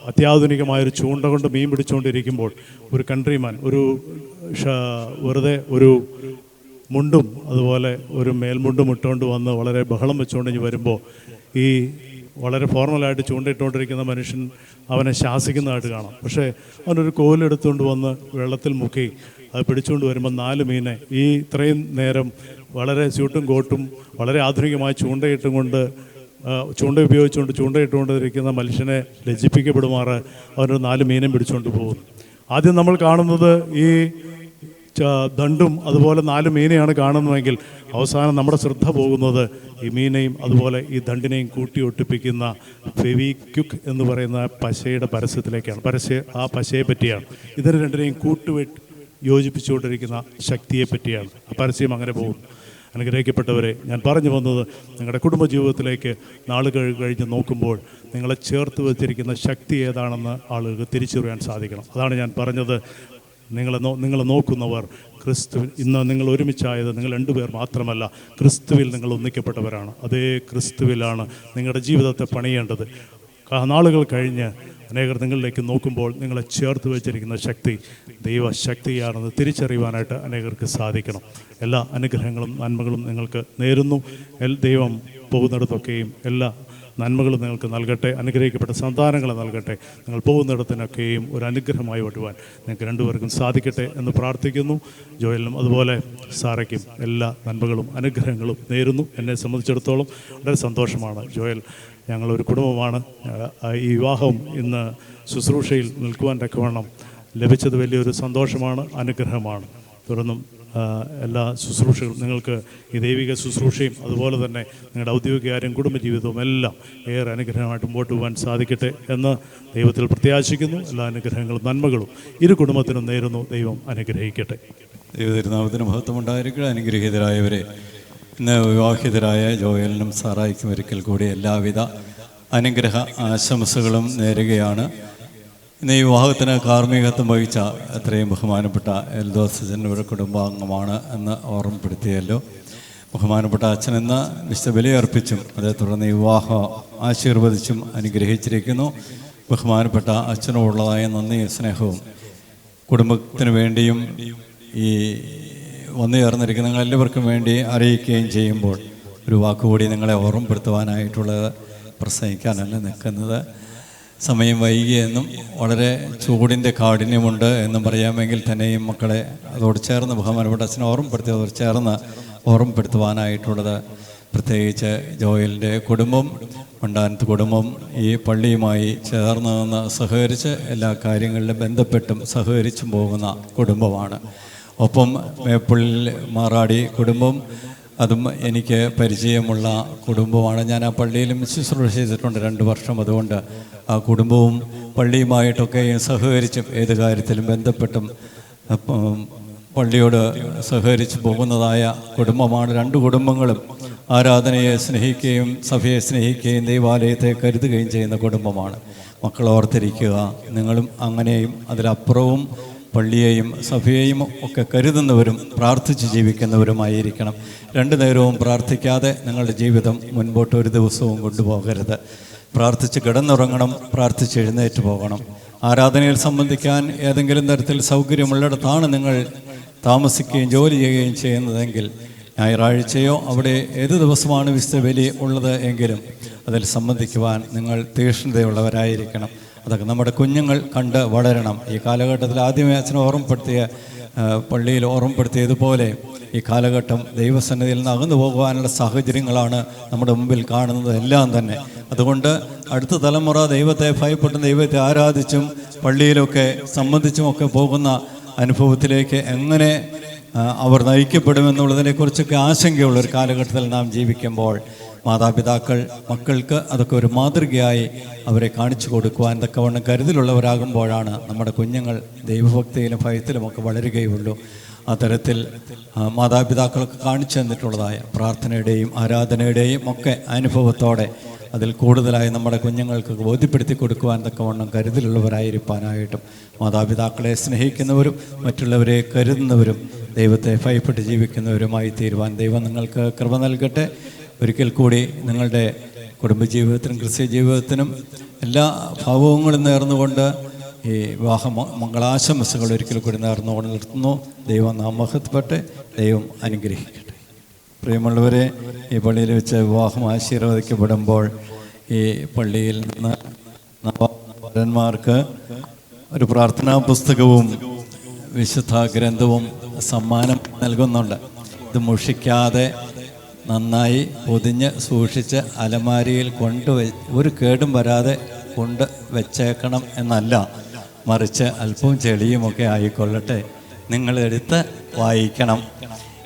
S4: അത്യാധുനികമായൊരു ചൂണ്ട കൊണ്ട് മീൻ പിടിച്ചുകൊണ്ടിരിക്കുമ്പോൾ ഒരു കൺട്രിമാൻ വെറുതെ ഒരു മുണ്ടും അതുപോലെ ഒരു മേൽമുണ്ടും ഇട്ടുകൊണ്ട് വന്ന് വളരെ ബഹളം വെച്ചുകൊണ്ട് വരുമ്പോൾ ഈ വളരെ ഫോർമലായിട്ട് ചൂണ്ടയിട്ടുകൊണ്ടിരിക്കുന്ന മനുഷ്യൻ അവനെ ശാസിക്കുന്നതായിട്ട് കാണാം. പക്ഷേ അവനൊരു കോലെടുത്തുകൊണ്ട് വന്ന് വെള്ളത്തിൽ മുക്കി അത് പിടിച്ചുകൊണ്ട് വരുമ്പോൾ 4 മീനെ ഈ ഇത്രയും നേരം വളരെ സ്യൂട്ടും കോട്ടും വളരെ ആധുനികമായി ചൂണ്ട ഉപയോഗിച്ചുകൊണ്ട് ചൂണ്ടയിട്ടുകൊണ്ടിരിക്കുന്ന മനുഷ്യനെ ലജ്ജിപ്പിക്കപ്പെടുമാറ് അവനൊരു 4 മീനും പിടിച്ചുകൊണ്ട് പോകുന്നു. ആദ്യം നമ്മൾ കാണുന്നത് ഈ ദണ്ടും അതുപോലെ 4 മീനെയാണ് കാണുന്നതെങ്കിൽ അവസാനം നമ്മുടെ ശ്രദ്ധ പോകുന്നത് ഈ മീനെയും അതുപോലെ ഈ ദണ്ടിനെയും കൂട്ടി ഒട്ടിപ്പിക്കുന്ന ഫെവിക്വിക്ക് എന്ന് പറയുന്ന പശയുടെ പരസ്യത്തിലേക്കാണ്. ആ പശയെ പറ്റിയാണ്. ഇതിന് രണ്ടിനെയും യോജിപ്പിച്ചുകൊണ്ടിരിക്കുന്ന ശക്തിയെ പറ്റിയാണ് ആ പരസ്യം അങ്ങനെ പോകും. അനുഗ്രഹിക്കപ്പെട്ടവരെ, ഞാൻ പറഞ്ഞു വന്നത് നിങ്ങളുടെ കുടുംബജീവിതത്തിലേക്ക് നാളുകൾ കഴിഞ്ഞ് നോക്കുമ്പോൾ നിങ്ങളെ ചേർത്ത് വെച്ചിരിക്കുന്ന ശക്തി ഏതാണെന്ന് ആളുകൾക്ക് തിരിച്ചറിയാൻ സാധിക്കണം. അതാണ് ഞാൻ പറഞ്ഞത്. നിങ്ങളെ നോക്കുന്നവർ ഇന്ന് നിങ്ങൾ ഒരുമിച്ചായത് നിങ്ങൾ 2 പേർ മാത്രമല്ല, ക്രിസ്തുവിൽ നിങ്ങൾ ഒന്നിക്കപ്പെട്ടവരാണ്. അതേ ക്രിസ്തുവിലാണ് നിങ്ങളുടെ ജീവിതത്തെ പണിയേണ്ടത്. നാളുകൾ കഴിഞ്ഞ് അനേകർ നിങ്ങളിലേക്ക് നോക്കുമ്പോൾ നിങ്ങളെ ചേർത്ത് വെച്ചിരിക്കുന്ന ശക്തി ദൈവശക്തിയാണെന്ന് തിരിച്ചറിയുവാനായിട്ട് അനേകർക്ക് സാധിക്കണം. എല്ലാ അനുഗ്രഹങ്ങളും നന്മകളും നിങ്ങൾക്ക് നേരുന്നു. ദൈവം പോകുന്നിടത്തൊക്കെയും എല്ലാ നന്മകളും നിങ്ങൾക്ക് നൽകട്ടെ. അനുഗ്രഹിക്കപ്പെട്ട സന്താനങ്ങളെ നൽകട്ടെ. നിങ്ങൾ പോകുന്നിടത്തിനൊക്കെയും ഒരു അനുഗ്രഹമായി വരുവാൻ നിങ്ങൾക്ക് 2 പേർക്കും സാധിക്കട്ടെ എന്ന് പ്രാർത്ഥിക്കുന്നു. ജോയലിനും അതുപോലെ സാറയ്ക്കും എല്ലാ നന്മകളും അനുഗ്രഹങ്ങളും നേരുന്നു. എന്നെ സംബന്ധിച്ചിടത്തോളം വളരെ സന്തോഷമാണ്. ജോയൽ ഞങ്ങളൊരു കുടുംബമാണ്. ഈ വിവാഹം ഇന്ന് ശുശ്രൂഷയിൽ നിൽക്കുവാൻ തക്കവണ്ണം ലഭിച്ചത് വലിയൊരു സന്തോഷമാണ്, അനുഗ്രഹമാണ്. തുടർന്നും എല്ലാ ശുശ്രൂഷകളും നിങ്ങൾക്ക് ഈ ദൈവിക ശുശ്രൂഷയും അതുപോലെ തന്നെ നിങ്ങളുടെ ഔദ്യോഗിക കാര്യം കുടുംബജീവിതവും എല്ലാം ഏറെ അനുഗ്രഹമായിട്ട് മുമ്പോട്ട് പോകാൻ സാധിക്കട്ടെ എന്ന് ദൈവത്തിൽ പ്രത്യാശിക്കുന്നു. എല്ലാ അനുഗ്രഹങ്ങളും നന്മകളും ഇരു കുടുംബത്തിനും നേരുന്നു. ദൈവം അനുഗ്രഹിക്കട്ടെ.
S2: ദൈവതിരുനാമത്തിന് മഹത്വം ഉണ്ടായിരിക്കട്ടെ. അനുഗ്രഹീതരായവരെ, ഇന്ന് വിവാഹിതരായ ജോയലിനും സാറായിക്കും ഒരിക്കൽ കൂടി എല്ലാവിധ അനുഗ്രഹ ആശംസകളും നേരുകയാണ്. ഇന്ന് ഈ വിവാഹത്തിന് കാർമ്മികത്വം വഹിച്ച അത്രയും ബഹുമാനപ്പെട്ട എൽദോസൻ ഒരു കുടുംബാംഗമാണ് എന്ന് ഓർമ്മപ്പെടുത്തിയല്ലോ. ബഹുമാനപ്പെട്ട അച്ഛനെന്ന് വിശുദ്ധ ബലിയർപ്പിച്ചും അതേ തുടർന്ന് ഈ വിവാഹം ആശീർവദിച്ചും അനുഗ്രഹിച്ചിരിക്കുന്നു. ബഹുമാനപ്പെട്ട അച്ഛനോടുള്ളതായ നന്ദിയും സ്നേഹവും കുടുംബത്തിന് വേണ്ടിയും ഈ വന്നു ചേർന്നിരിക്കുന്ന നിങ്ങൾ എല്ലാവർക്കും വേണ്ടി അറിയിക്കുകയും ചെയ്യുമ്പോൾ ഒരു വാക്കുകൂടി നിങ്ങളെ ഓർമ്മപ്പെടുത്തുവാനായിട്ടുള്ളത് പ്രസംഗിക്കാനല്ല നിൽക്കുന്നത്. സമയം വൈകിയെന്നും വളരെ ചൂടിൻ്റെ കാഠിന്യമുണ്ട് എന്നും പറയാമെങ്കിൽ തന്നെയും മക്കളെ അതോട് ചേർന്ന് ബഹുമാനപ്പെട്ട അച്ഛനെ ഓർമ്മപ്പെടുത്തിയതോട് ചേർന്ന് ഓർമ്മപ്പെടുത്തുവാനായിട്ടുള്ളത് പ്രത്യേകിച്ച് ജോയലിൻ്റെ കുടുംബം, മണ്ടാനത്ത് കുടുംബം ഈ പള്ളിയുമായി ചേർന്ന് നിന്ന് സഹകരിച്ച് എല്ലാ കാര്യങ്ങളിലും ബന്ധപ്പെട്ടും സഹകരിച്ചും പോകുന്ന കുടുംബമാണ്. ഒപ്പം മേപ്പള്ളിൽ മാറാടി കുടുംബം, അതും എനിക്ക് പരിചയമുള്ള കുടുംബമാണ്. ഞാൻ ആ പള്ളിയിലും ശുശ്രൂഷ ചെയ്തിട്ടുണ്ട് 2 വർഷം. അതുകൊണ്ട് ആ കുടുംബവും പള്ളിയുമായിട്ടൊക്കെ സഹകരിച്ചും ഏത് കാര്യത്തിലും ബന്ധപ്പെട്ടും പള്ളിയോട് സഹകരിച്ച് പോകുന്നതായ കുടുംബമാണ്. 2 കുടുംബങ്ങളും ആരാധനയെ സ്നേഹിക്കുകയും സഭയെ സ്നേഹിക്കുകയും ദൈവാലയത്തെ കരുതുകയും ചെയ്യുന്ന കുടുംബമാണ്. മക്കൾ ഓർത്തിരിക്കുക, നിങ്ങളും അങ്ങനെയും അതിലപ്പുറവും പള്ളിയെയും സഭയെയും ഒക്കെ കരുതുന്നവരും പ്രാർത്ഥിച്ച് ജീവിക്കുന്നവരുമായിരിക്കണം. 2 നേരവും പ്രാർത്ഥിക്കാതെ നിങ്ങളുടെ ജീവിതം മുൻപോട്ട് ഒരു ദിവസവും കൊണ്ടുപോകരുത്. പ്രാർത്ഥിച്ച് കിടന്നുറങ്ങണം, പ്രാർത്ഥിച്ച് എഴുന്നേറ്റ് പോകണം. ആരാധനയിൽ സംബന്ധിക്കാൻ ഏതെങ്കിലും തരത്തിൽ സൗകര്യമുള്ളിടത്താണ് നിങ്ങൾ താമസിക്കുകയും ജോലി ചെയ്യുകയും ചെയ്യുന്നതെങ്കിൽ ഞായറാഴ്ചയോ അവിടെ ഏത് ദിവസമാണ് വിശുദ്ധ ബലി ഉള്ളത് എങ്കിലും അതിൽ സംബന്ധിക്കുവാൻ നിങ്ങൾ തീക്ഷ്ണതയുള്ളവരായിരിക്കണം. അതൊക്കെ നമ്മുടെ കുഞ്ഞുങ്ങൾ കണ്ട് വളരണം. ഈ കാലഘട്ടത്തിൽ ആദ്യമേ അച്ഛനെ പള്ളിയിൽ ഓർമ്മപ്പെടുത്തിയതുപോലെ ഈ കാലഘട്ടം ദൈവസന്നിധിയിൽ നിന്ന് അകന്നു പോകുവാനുള്ള സാഹചര്യങ്ങളാണ് നമ്മുടെ മുമ്പിൽ കാണുന്നത് എല്ലാം തന്നെ. അതുകൊണ്ട് അടുത്ത തലമുറ ദൈവത്തെ ഭയപ്പെട്ടും ദൈവത്തെ ആരാധിച്ചും പള്ളിയിലൊക്കെ സംബന്ധിച്ചുമൊക്കെ പോകുന്ന അനുഭവത്തിലേക്ക് എങ്ങനെ അവർ നയിക്കപ്പെടുമെന്നുള്ളതിനെക്കുറിച്ചൊക്കെ ആശങ്കയുള്ളൊരു കാലഘട്ടത്തിൽ നാം ജീവിക്കുമ്പോൾ മാതാപിതാക്കൾ മക്കൾക്ക് അതൊക്കെ ഒരു മാതൃകയായി അവരെ കാണിച്ചു കൊടുക്കുവാൻ തക്കവണ്ണം കരുതലുള്ളവരാകുമ്പോഴാണ് നമ്മുടെ കുഞ്ഞുങ്ങൾ ദൈവഭക്തിയിലും ഭയത്തിലുമൊക്കെ വളരുകയുള്ളൂ. ആ തരത്തിൽ മാതാപിതാക്കൾക്ക് കാണിച്ചു തന്നിട്ടുള്ളതായ പ്രാർത്ഥനയുടെയും ആരാധനയുടെയും ഒക്കെ അനുഭവത്തോടെ അതിൽ കൂടുതലായി നമ്മുടെ കുഞ്ഞുങ്ങൾക്ക് ബോധ്യപ്പെടുത്തി കൊടുക്കുവാൻ തക്കവണ്ണം കരുതലുള്ളവരായിരിക്കാനായിട്ടും മാതാപിതാക്കളെ സ്നേഹിക്കുന്നവരും മറ്റുള്ളവരെ കരുതുന്നവരും ദൈവത്തെ ഭയപ്പെട്ട് ജീവിക്കുന്നവരുമായി തീരുവാൻ ദൈവം നിങ്ങൾക്ക് കൃപ നൽകട്ടെ. ഒരിക്കൽ കൂടി നിങ്ങളുടെ കുടുംബജീവിതത്തിനും ക്രിസ്ത്യ ജീവിതത്തിനും എല്ലാ ഭാവങ്ങളും നേർന്നുകൊണ്ട് ഈ വിവാഹ മംഗളാശംസകൾ ഒരിക്കൽ കൂടി നേർന്നുകൊണ്ട് നിർത്തുന്നു. ദൈവം നാം മഹത്വപ്പെട്ട് ദൈവം അനുഗ്രഹിക്കട്ടെ. പ്രിയമുള്ളവരെ, ഈ പള്ളിയിൽ വെച്ച് വിവാഹം ആശീർവദിക്കപ്പെടുമ്പോൾ ഈ പള്ളിയിൽ നിന്ന് നവവരന്മാർക്ക് ഒരു പ്രാർത്ഥനാ പുസ്തകവും വിശുദ്ധ ഗ്രന്ഥവും സമ്മാനം നൽകുന്നുണ്ട്. ഇത് മുഷിക്കാതെ നന്നായി പൊതിഞ്ഞ് സൂക്ഷിച്ച് അലമാരിയിൽ ഒരു കേടും വരാതെ കൊണ്ട് വെച്ചേക്കണം എന്നല്ല, മറിച്ച് അല്പവും ചെളിയുമൊക്കെ ആയിക്കൊള്ളട്ടെ, നിങ്ങളെടുത്ത് വായിക്കണം.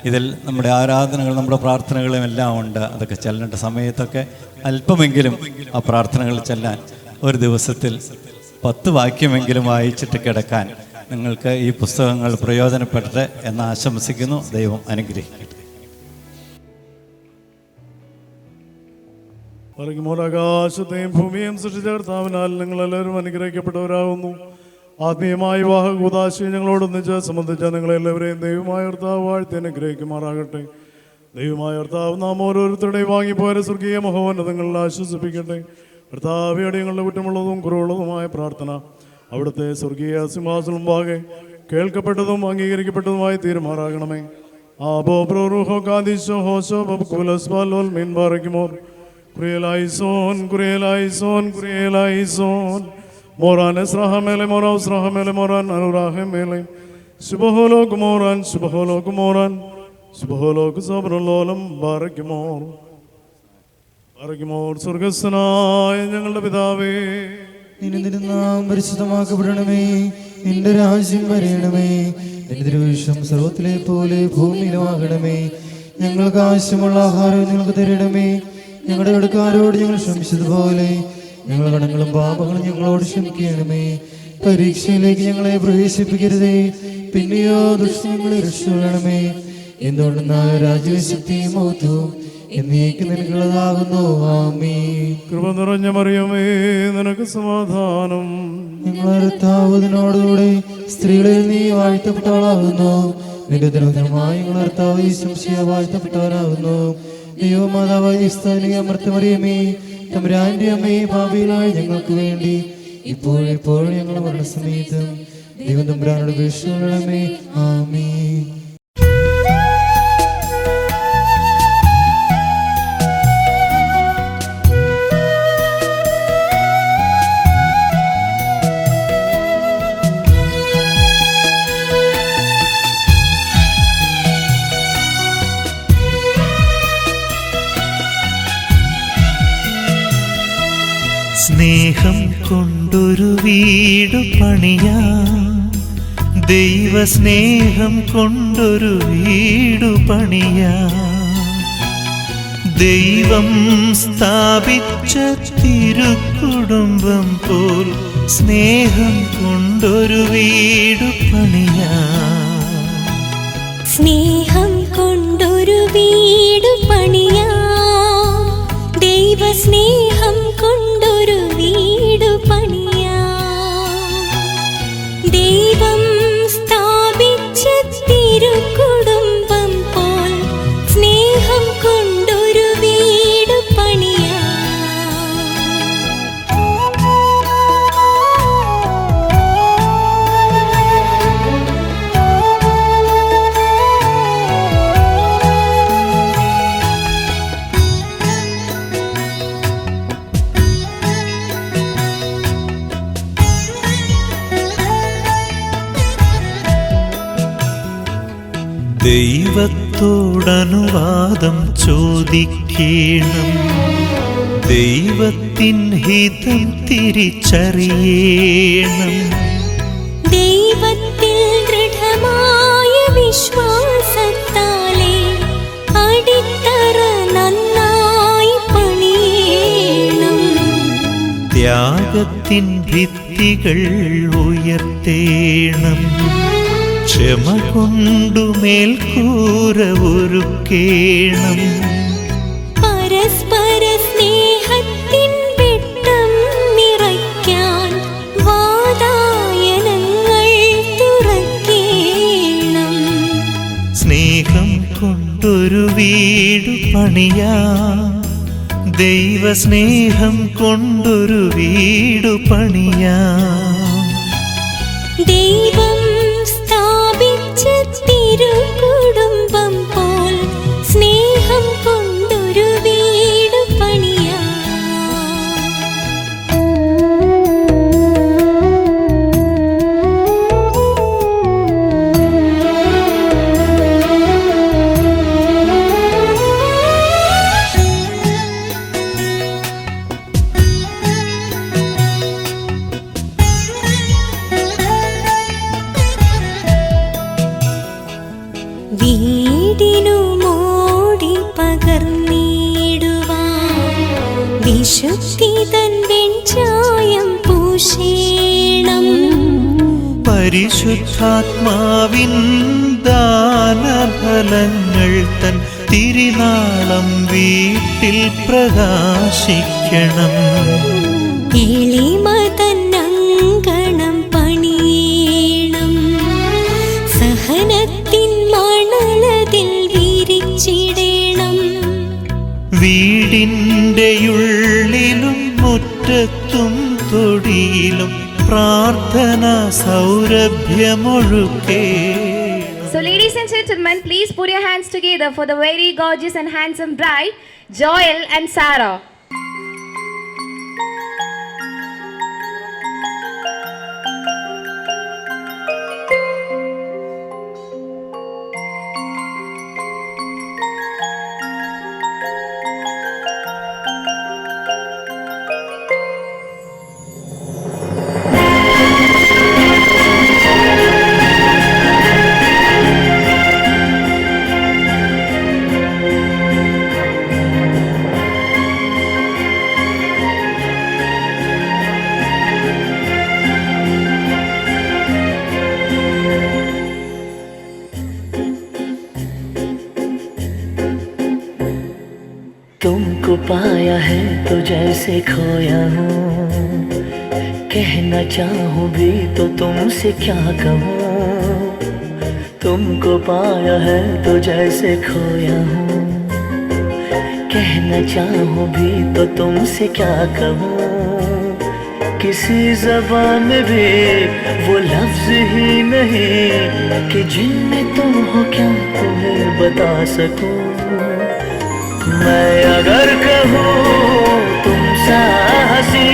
S2: ഇതിൽ നമ്മുടെ ആരാധനകൾ നമ്മുടെ പ്രാർത്ഥനകളും എല്ലാം ഉണ്ട്. അതൊക്കെ ചെല്ലേണ്ട സമയത്തൊക്കെ അല്പമെങ്കിലും ആ പ്രാർത്ഥനകൾ ചെല്ലാൻ ഒരു ദിവസത്തിൽ 10 വാക്യമെങ്കിലും വായിച്ചിട്ട് കിടക്കാൻ നിങ്ങൾക്ക് ഈ പുസ്തകങ്ങൾ പ്രയോജനപ്പെടട്ടെ എന്ന് ആശംസിക്കുന്നു. ദൈവം അനുഗ്രഹിക്കട്ടെ.
S4: ആകാശത്തെയും ഭൂമിയും സൃഷ്ടിച്ച കർത്താവിനാൽ നിങ്ങളെല്ലാവരും അനുഗ്രഹിക്കപ്പെട്ടവരാകുന്നു. ആത്മീയമായ വിവാഹ കൂദാശയെ ഞങ്ങളോടൊന്നിച്ച് സംബന്ധിച്ച നിങ്ങളെല്ലാവരെയും ദൈവമായ കർത്താവ് വാഴ്ത്തി അനുഗ്രഹിക്കുമാറാകട്ടെ. ദൈവമായ കർത്താവ് നാം ഓരോരുത്തരുടെയും വാങ്ങിപ്പോയ സ്വർഗീയ മഹോന്നതങ്ങളിൽ ആശ്വസിപ്പിക്കട്ടെ. കർത്താവയുടെ ഞങ്ങളുടെ കുറ്റമുള്ളതും കുറവുള്ളതുമായ പ്രാർത്ഥന അവിടുത്തെ സ്വർഗീയ സിംഹാസനം മുമ്പാകെ കേൾക്കപ്പെട്ടതും അംഗീകരിക്കപ്പെട്ടതുമായി തീരുമാറാകണമേ. ആബോ പ്രൂഹോ കാദിശോ ഹോശോ ബബ്കുലസ്ബാലോൽ മീൻ ബാറയ്ക്കുമോ കുറിയലായിസോൻ കുറിയലായിസോൻ കുറിയലായിസോൻ മോറാൻ എസ്രാഹമേലെ മോറാ ഉസ്രാഹമേലെ മോറാൻ അനുറാഹമേലെ ശുഭഹോലോക് മോറാൻ ശുഭഹോലോക് മോറാൻ ശുഭഹോലോക് സബ്രലോലം ബാറയ്ക്കുമോർ ബാറയ്ക്കുമോർ. സ്വർഗസ്ഥനായ ഞങ്ങളുടെ പിതാവേ,
S5: നിന്റെ നാമം പരിശുദ്ധമാക്കപ്പെടണമേ. നിന്റെ രാജ്യം വരയണമേ. നിന്റെ തിരുവിഷ്ടം സർവ്വത്തിലെ പോലെ ഭൂമിയിലുമാകണമേ. ഞങ്ങൾക്ക് ആവശ്യമുള്ള ആഹാരം ഞങ്ങൾക്ക് തരണമേ. ഞങ്ങളുടെ കടക്കാരോട് ഞങ്ങൾ ക്ഷമിച്ചതുപോലെ ഞങ്ങളുടെ കടങ്ങളും പാപങ്ങളും ഞങ്ങളോട് ക്ഷമിക്കണമേ. പരീക്ഷയിലേക്ക് ഞങ്ങളെ പ്രവേശിപ്പിക്കരുതേ, പിന്നെയോ ദുഷ്ടൻ ഞങ്ങളെ രക്ഷിക്കണമേ. എന്തുകൊണ്ടെന്നാൽ രാജ്യശക്തിയും മഹത്വവും എന്നേക്ക് നിനക്കുള്ളതാകുന്നു. ആമേൻ.
S4: കൃപ നിറഞ്ഞ മറിയമേ, നിനക്ക് സമാധാനം.
S5: ഞങ്ങളുടെ കർത്താവിനോടുകൂടെ സ്ത്രീകളിൽ നീ വാഴ്ത്തപ്പെട്ടവളാകുന്നു. നിന്റെ ദുരിതമായി ഞങ്ങളുടെ കർത്താവ് ഈശോമിശിഹാ വാഴ്ത്തപ്പെട്ടവനാകുന്നു. ദൈവമാതാവായ സ്ഥാനിക അമർത്തമറിയമേ, തമ്പുരാന്റെ അമ്മയെ, പാപികളായ ഞങ്ങൾക്ക് വേണ്ടി ഇപ്പോഴെപ്പോഴും ഞങ്ങളുടെ മരണസമയത്തും ദൈവം തമ്പുരാനോട് അപേക്ഷിക്കണമേ. ആമേൻ.
S6: സ്നേഹം കൊണ്ടൊരു വീടു പണിയാം, ദൈവസ്നേഹം കൊണ്ടൊരു വീടു പണിയാം. ദൈവം സ്ഥാപിച്ച തിരുക്കുടുംബം പോൽ സ്നേഹം കൊണ്ടൊരു വീടു പണിയാം.
S3: സ്നേഹം കൊണ്ടൊരു വീടു പണിയാം, ദൈവസ്നേഹം കൊണ്ടൊരു വീടു പണിയാം. ദൈവം സ്ഥാപിച്ച തിരുക്കുടുംബം പോൽ സ്നേഹം കൊണ്ടൊരു വീടു പണിയാം.
S6: ദൈവത്തോടനുവാദം ചോദിക്കണം, ദൈവത്തിൻ ഹിതം തിരിച്ചറിയണം.
S3: ദൈവത്തിൽ ദൃഢമായ വിശ്വാസത്താലെ അടിത്തറ നന്നായി പണിയണം.
S6: ത്യാഗത്തിൻ ഭിത്തികൾ ഉയർത്തേണം, ക്ഷമ കൊണ്ടു മേൽക്കൂര ഒരുക്കേണം.
S3: പരസ്പര സ്നേഹത്തിൻ വെട്ടം നിറയ്ക്കാൻ വാതായനങ്ങൾ തുറക്കേണം.
S6: സ്നേഹം കൊണ്ടൊരു വീടു പണിയാം, ദൈവസ്നേഹം കൊണ്ടൊരു വീടു പണിയാം.
S3: ദൈവം സ്ഥാപിച്ച തിരുക്കുടുംബം പോൽ സ്നേഹം കൊണ്ടൊരു വീടു പണിയാം. വീടിനു മോടി പകർന്നിടുവാൻ വിശുദ്ധി തൻ വെൺചായം പൂശേണം.
S6: പരിശുദ്ധാത്മാവിൻ ദാനഫലങ്ങൾ തൻ തിരുനാളം വീട്ടിൽ പ്രകാശിക്കണം.
S3: എളിമ തൻ അങ്കണം പണിയണം, സഹനത്തിൻ മണലതിൽ വിരിച്ചിടണം.
S6: വീടിൻ്റെ ഉള്ളിലും മുറ്റത്തും തൊടിയിലും പ്രാർത്ഥന സൗരഭ്യമൊഴുക്കേ.
S1: So ladies and gentlemen, please put your hands together for the very gorgeous and handsome bride, Joel and Sarah.
S7: तुमको पाया है तो जैसे खोया हूँ, कहना चाहूँ भी तो तुमसे क्या कहूँ. तुमको पाया है तो जैसे खोया हूँ, कहना चाहूँ भी तो तुमसे क्या कहूँ. किसी ज़बान में भी वो लफ्ज़ ही नहीं कि जिनमें तुम हो क्या तुम्हें बता सकूँ. मैं अगर कहूँ तुम सा हंसी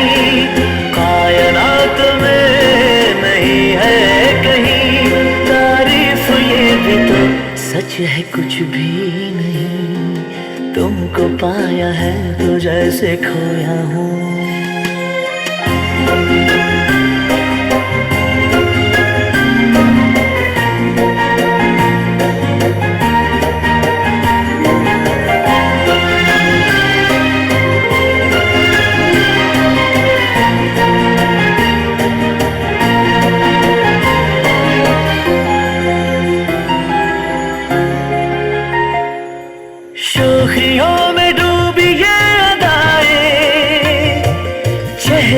S7: कायनात में नहीं है कहीं, तारीफ ये भी तो सच है कुछ भी नहीं. तुमको पाया है तो जैसे खोया हूँ.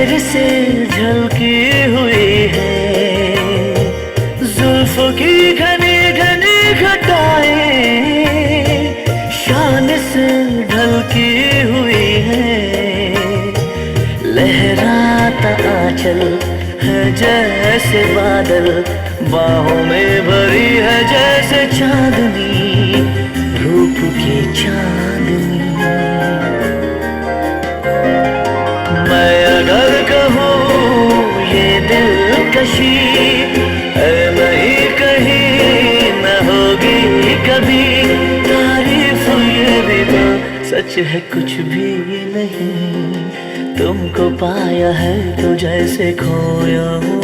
S7: तेरे से झलकी हुई है, जुल्फों की घनी घनी घटाएं शान से ढलकी हुई है, लहराता आंचल है जैसे बादल, बाहों में भरी है जैसे चांदनी, रूप की चांदनी। मैं अगर कहूँ ये दिलकशी है नहीं कहीं न होगी कभी, तारीफ ये भी तो सच है कुछ भी नहीं, तुमको पाया है तो जैसे खोया हूँ।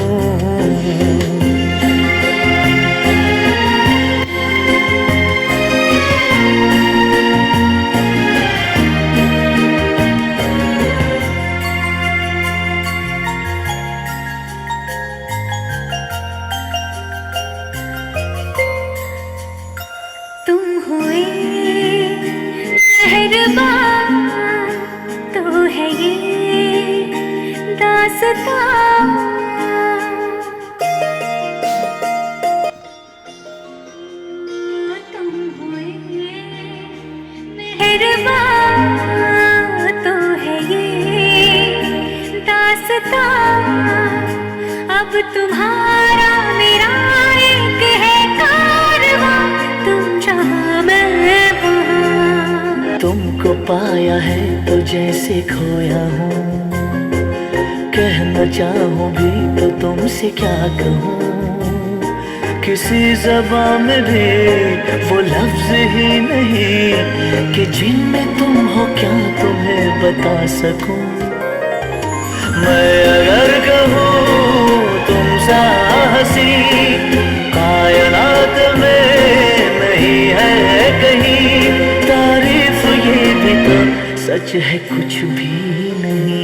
S3: तुम हुए मेहरबान तो है ये दास्तां, तुम हुए मेहरबान तो है ये दास्तां, अब तुम्हारा मेरा एक है कारवां, तुम जहाँ मैं वहाँ।
S7: तुमको पाया है तो जैसे खोया हूँ, कहना चाहूँ भी तो तुमसे क्या कहूँ, किसी ज़बान में भी वो लफ्ज़ ही नहीं कि जिनमें तुम हो क्या तुम्हें बता सकूँ। मैं अगर कहूँ तुम सा हंसी कायनात में नहीं है कहीं, तारीफ ये भी तो सच है कुछ भी नहीं।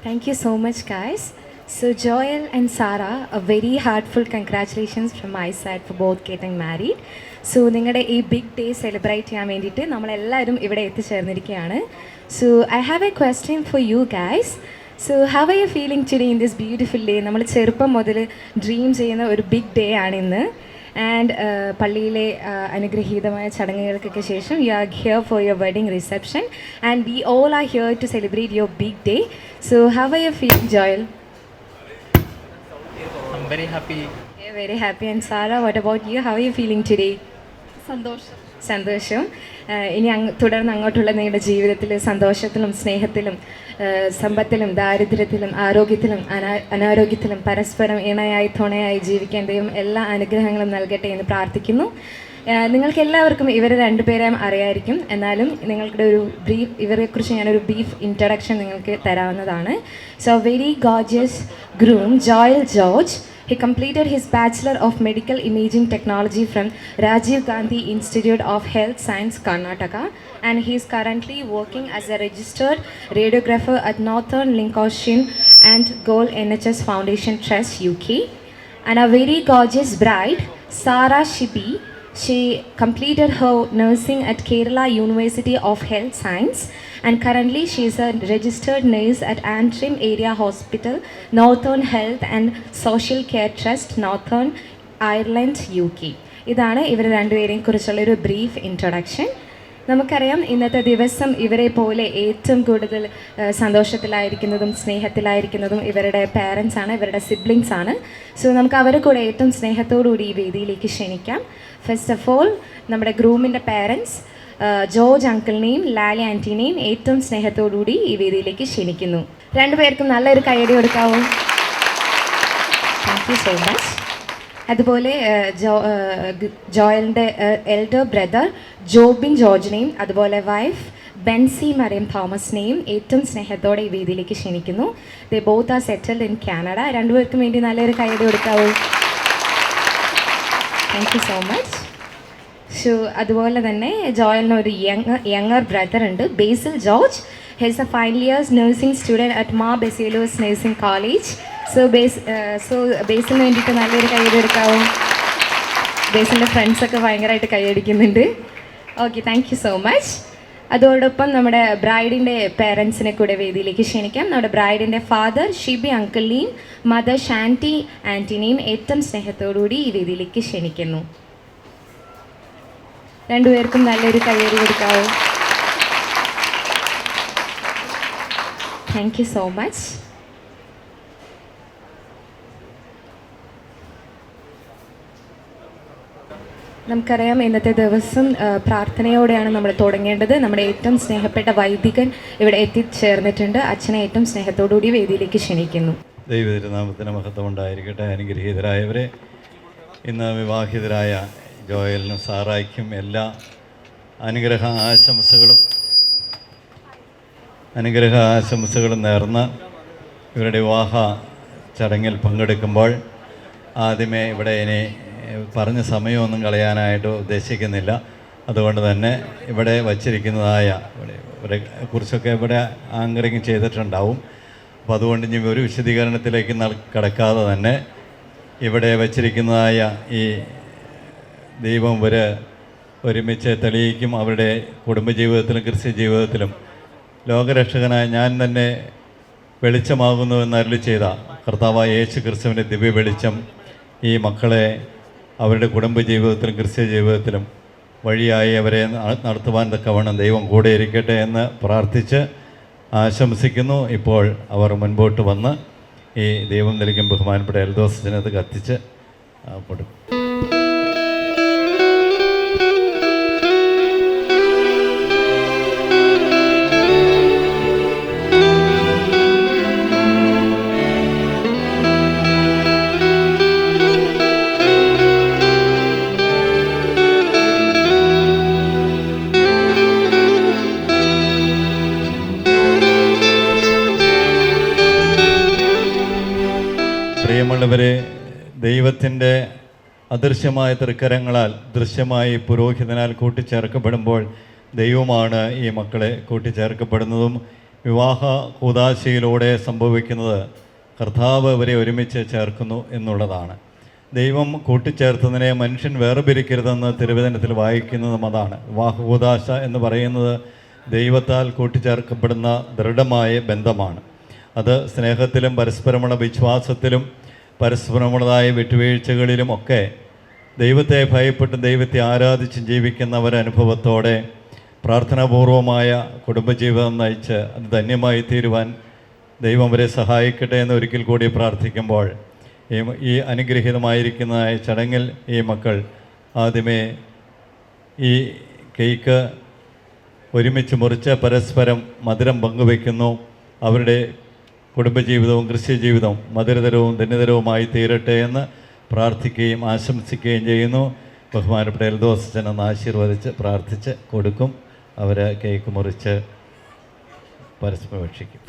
S1: Thank you so much, guys. So, Joel and Sarah, a very heartful congratulations from my side for both getting married. So, നിങ്ങളുടെ ഈ ബിഗ് ഡേ സെലിബ്രേറ്റ് ചെയ്യാൻ വേണ്ടിയിട്ട് നമ്മളെല്ലാവരും ഇവിടെ എത്തിച്ചേർന്നിരിക്കുകയാണ്. So, I have a question for you guys. So, how are you feeling today in this beautiful day? നമ്മൾ ചെറുപ്പം മുതൽ dream ചെയ്യുന്ന ഒരു ബിഗ് ഡേ ആണിന്ന്. ആൻഡ് പള്ളിയിലെ അനുഗ്രഹീതമായ ചടങ്ങുകൾക്കൊക്കെ ശേഷം you are here for your wedding reception and we all are here to celebrate your big day. So how are you feeling, Joel?
S8: I'm very happy.
S1: Yeah, very happy. And Sarah, what about you? How are you feeling today? സന്തോഷം. ഇനി തുടർന്ന് അങ്ങോട്ടുള്ള നിങ്ങളുടെ ജീവിതത്തിൽ സന്തോഷത്തിലും സ്നേഹത്തിലും സമ്പത്തിലും ദാരിദ്ര്യത്തിലും ആരോഗ്യത്തിലും അനാരോഗ്യത്തിലും പരസ്പരം ഇണയായി തുണയായി ജീവിക്കാൻ ദൈവം എല്ലാ അനുഗ്രഹങ്ങളും നൽകട്ടെ എന്ന് പ്രാർത്ഥിക്കുന്നു. നിങ്ങൾക്ക് എല്ലാവർക്കും ഇവരെ രണ്ടുപേരെയും അറിയായിരിക്കും, എന്നാലും നിങ്ങളുടെ ഒരു ബ്രീഫ് ഇവരെക്കുറിച്ച് ഞാനൊരു ബ്രീഫ് ഇൻട്രഡക്ഷൻ നിങ്ങൾക്ക് തരാവുന്നതാണ്. So very gorgeous groom Joel George. He completed his Bachelor of Medical Imaging Technology from Rajiv Gandhi Institute of Health Science, Karnataka, and he is currently working as a registered radiographer at Northern Lincolnshire and Gold NHS Foundation Trust, UK. And a very gorgeous bride, Sarah Shibi. She completed her nursing at Kerala University of Health Science, and currently she is a registered nurse at Antrim Area Hospital, Northern Health and Social Care Trust, Northern Ireland, UK. ഇതാണ് ഇവർ രണ്ടുപേരെയും കുറിച്ചുള്ളൊരു brief introduction. നമുക്കറിയാം ഇന്നത്തെ ദിവസം ഇവരെ പോലെ ഏറ്റവും കൂടുതൽ സന്തോഷത്തിലായിരിക്കുന്നതും സ്നേഹത്തിലായിരിക്കുന്നതും ഇവരുടെ പേരൻസാണ്, ഇവരുടെ സിബ്ലിങ്സാണ്. സോ നമുക്ക് അവരെ കൂടെ ഏറ്റവും സ്നേഹത്തോടുകൂടി ഈ വേദിയിലേക്ക് ക്ഷണിക്കാം. ഫസ്റ്റ് ഓഫ് ഓൾ നമ്മുടെ ഗ്രൂമിൻ്റെ പേരൻസ് ജോർജ് അങ്കിളിനെയും ലാലി ആൻറ്റീനെയും ഏറ്റവും സ്നേഹത്തോടുകൂടി ഈ വേദിയിലേക്ക് ക്ഷണിക്കുന്നു. രണ്ടുപേർക്കും നല്ലൊരു കയ്യടി കൊടുക്കാവൂ. Thank you so much. അതുപോലെ ജോയലിൻ്റെ എൽഡർ ബ്രദർ ജോബിൻ ജോർജിനെയും അതുപോലെ വൈഫ് ബെൻസി മറിയം തോമസിനെയും ഏറ്റവും സ്നേഹത്തോടെ ഈ വേദിയിലേക്ക് ക്ഷണിക്കുന്നു. They both are settled in Canada. രണ്ടുപേർക്കും വേണ്ടി നല്ലൊരു കൈയടി കൊടുക്കാവൂ. Thank you so much. അതുപോലെ തന്നെ ജോയലിന് ഒരു യങ്ങർ ബ്രദർ ഉണ്ട്, Basil George. His a final years nursing student at Mar Baselios nursing college. ബേസിന് വേണ്ടിയിട്ട് നല്ലൊരു കൈയടി എടുക്കാവും. ബേസിൻ്റെ ഫ്രണ്ട്സൊക്കെ ഭയങ്കരമായിട്ട് കൈയടിക്കുന്നുണ്ട്. Okay, thank you so much. അതോടൊപ്പം നമ്മുടെ ബ്രൈഡിൻ്റെ പേരൻസിനെ കൂടെ വേദിയിലേക്ക് ക്ഷണിക്കാം. നമ്മുടെ ബ്രൈഡിൻ്റെ ഫാദർ ഷിബി അങ്കിളിനെയും മദർ ഷാൻറ്റി ആൻറ്റിനെയും ഏറ്റവും സ്നേഹത്തോടുകൂടി ഈ വേദിയിലേക്ക് ക്ഷണിക്കുന്നു. രണ്ടുപേർക്കും നല്ലൊരു കയ്യടി കൊടുക്കാവൂ. Thank you so much. നമുക്കറിയാം ഇന്നത്തെ ദിവസം പ്രാർത്ഥനയോടെയാണ് നമ്മൾ തുടങ്ങേണ്ടത്. നമ്മുടെ ഏറ്റവും സ്നേഹപ്പെട്ട വൈദികൻ ഇവിടെ എത്തിച്ചേർന്നിട്ടുണ്ട്. അച്ഛനെ ഏറ്റവും സ്നേഹത്തോടുകൂടി വേദിയിലേക്ക് ക്ഷണിക്കുന്നു.
S2: ദൈവതിരുനാമത്തിന് മഹത്വം ഉണ്ടായിരിക്കട്ടെ. അനുഗ്രഹീതരായവരെ, ഇന്ന് വിവാഹിതരായ ജോയലിനും സാറായ്ക്കും എല്ലാ അനുഗ്രഹ ആശംസകളും നേർന്ന് ഇവരുടെ വിവാഹ ചടങ്ങിൽ പങ്കെടുക്കുമ്പോൾ ആദ്യമേ ഇവിടെ ഇനി പറഞ്ഞ സമയമൊന്നും കളയാനായിട്ട് ഉദ്ദേശിക്കുന്നില്ല. അതുകൊണ്ട് തന്നെ ഇവിടെ വച്ചിരിക്കുന്നതായ ഇവരെ കുറിച്ചൊക്കെ ഇവിടെ ആങ്കറിങ് ചെയ്തിട്ടുണ്ടാവും. അപ്പോൾ അതുകൊണ്ട് ഇനി ഒരു വിശദീകരണത്തിലേക്ക് കടക്കാതെ തന്നെ ഇവിടെ വച്ചിരിക്കുന്നതായ ഈ ദൈവം ഒരുമിച്ച് തെളിയിക്കും. അവരുടെ കുടുംബജീവിതത്തിലും ക്രിസ്ത്യ ജീവിതത്തിലും ലോകരക്ഷകനായ ഞാൻ തന്നെ വെളിച്ചമാകുന്നുവെന്ന് അരുളി ചെയ്ത കർത്താവായ യേശു ക്രിസ്തുവിൻ്റെ ദിവ്യ വെളിച്ചം ഈ മക്കളെ അവരുടെ കുടുംബജീവിതത്തിലും ക്രിസ്ത്യ ജീവിതത്തിലും വഴിയായി അവരെ നടത്തുവാൻ തക്കവണ്ണം ദൈവം കൂടെ ഇരിക്കട്ടെ എന്ന് പ്രാർത്ഥിച്ച് ആശംസിക്കുന്നു. ഇപ്പോൾ അവർ മുൻപോട്ട് വന്ന് ഈ ദൈവം നൽകും ബഹുമാനപ്പെട്ട എൽദോസിനത് കത്തിച്ച് കൊടുക്കും. പ്രിയമുള്ളവരെ, ദൈവത്തിൻ്റെ അദൃശ്യമായ തൃക്കരങ്ങളാൽ ദൃശ്യമായി പുരോഹിതനാൽ കൂട്ടിച്ചേർക്കപ്പെടുമ്പോൾ ദൈവമാണ് ഈ മക്കളെ കൂട്ടിച്ചേർക്കപ്പെടുന്നതും വിവാഹ കൂദാശയിലൂടെ സംഭവിക്കുന്നത് കർത്താവ് ഇവരെ ഒരുമിച്ച് ചേർക്കുന്നു എന്നുള്ളതാണ്. ദൈവം കൂട്ടിച്ചേർത്തതിനെ മനുഷ്യൻ വേർപിരിക്കരുതെന്ന് തിരുവചനത്തിൽ വായിക്കുന്നതും അതാണ്. വിവാഹ കൂദാശ എന്ന് പറയുന്നത് ദൈവത്താൽ കൂട്ടിച്ചേർക്കപ്പെടുന്ന ദൃഢമായ ബന്ധമാണ്. അത് സ്നേഹത്തിലും പരസ്പരമുള്ള വിശ്വാസത്തിലും പരസ്പരമുള്ളതായ വിട്ടുവീഴ്ചകളിലും ഒക്കെ ദൈവത്തെ ഭയപ്പെട്ടും ദൈവത്തെ ആരാധിച്ചും ജീവിക്കുന്ന ഒരനുഭവത്തോടെ പ്രാർത്ഥനാപൂർവമായ കുടുംബജീവിതം നയിച്ച് അത് ധന്യമായി തീരുവാൻ ദൈവം അവരെ സഹായിക്കട്ടെ എന്ന് ഒരിക്കൽ കൂടി പ്രാർത്ഥിക്കുമ്പോൾ ഈ അനുഗ്രഹീതമായിരിക്കുന്ന ചടങ്ങിൽ ഈ മക്കൾ ആദ്യമേ ഈ കേക്ക് ഒരുമിച്ച് മുറിച്ച് പരസ്പരം മധുരം പങ്കുവയ്ക്കുന്നു. അവരുടെ കുടുംബജീവിതവും ക്രിസ്ത്യ ജീവിതവും മധുരതരവും ധന്യതരവുമായി തീരട്ടെ എന്ന് പ്രാർത്ഥിക്കുകയും ആശംസിക്കുകയും ചെയ്യുന്നു. ബഹുമാനപ്പെട്ട എൽദോസച്ചൻ ഒന്ന് ആശീർവദിച്ച് പ്രാർത്ഥിച്ച് കൊടുക്കും. അവർ കേക്ക് മുറിച്ച് പരസ്പരം ഭക്ഷിക്കും.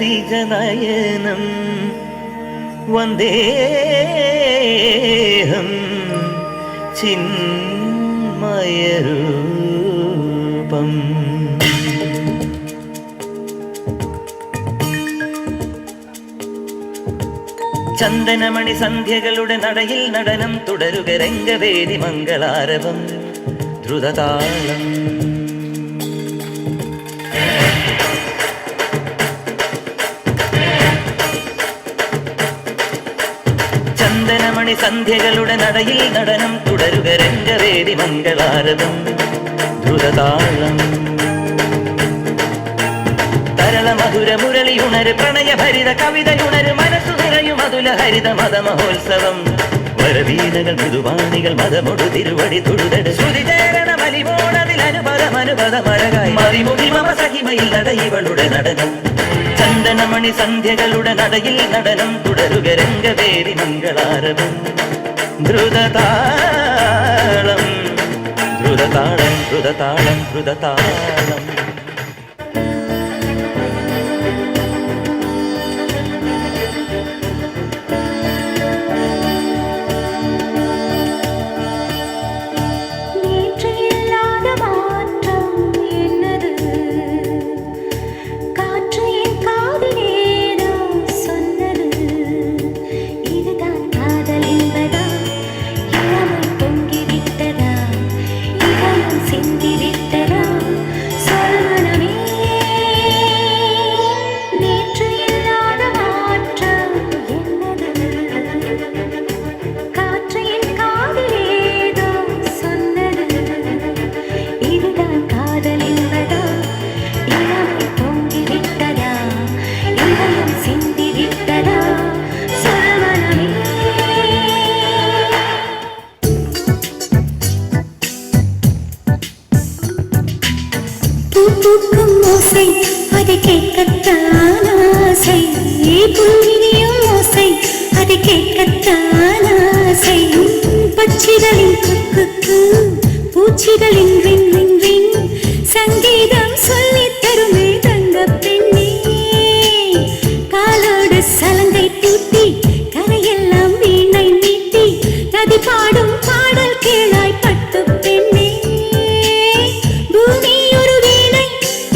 S7: സരസിജനയനം വന്ദേഹം ചിന്മയരൂപം. ചന്ദനമണി സന്ധ്യകളുടെ നടയിൽ നടനം തുടരുക രംഗവേദി മംഗളാരവം ദ്രുതതാളം. ചന്ദനമണി സന്ധ്യകളുടെ നടയിൽ നടനം തുടരുക രംഗവേദി മംഗളാരവം ദ്രുതതാളം. തരള മധുര മുരളിയുണര് പ്രണയഭരിത കവിതയുണര് മനസ്സു നിറയും അതുല ഹരിത മതമഹോത്സവം. വരവീനകൾ മൃദുവാണികൾ മതമൊടു തിരുവടി തൊഴുതട് ശ്രുതിചേരണ മലിമോണതിൽ അനുപദ മരകായി മറിമുടി മമ സഹിമയിൽ നട ഇവളുടെ നടനം. ചന്ദനമണി സന്ധ്യകളുടെ നടയിൽ നടനം തുടരുക രംഗവേദി മംഗളാരവം ദ്രുതതാളം ദ്രുതതാളം ദ്രുതതാളം ദ്രുതതാളം.
S3: സംഗീതം சொல்லித்தருமே தங்க பெண்ணே காலோடு சலங்கை பூட்டி கரையெல்லாம் வீணை மீட்டி நதி பாடும் பாடல் கேளாய் பட்டு பெண்ணே பூமி ஒரு வீணை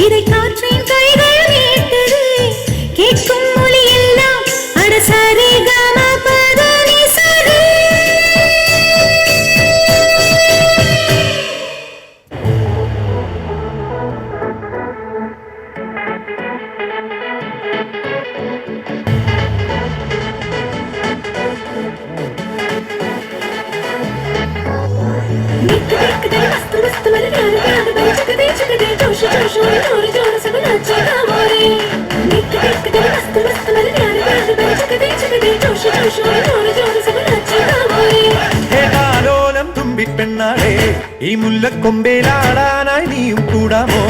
S3: இதை காற்றின் கைகள் மீட்டது கேட்கும் மொழி எல்லாம் அடசரி கம பதனி சரி.
S8: ഹേതാലോലം തുമ്പിപ്പെണ്ണാളെ ഈ മുല്ലക്കൊമ്പേലാടാനായി നീയും കൂടാമോ?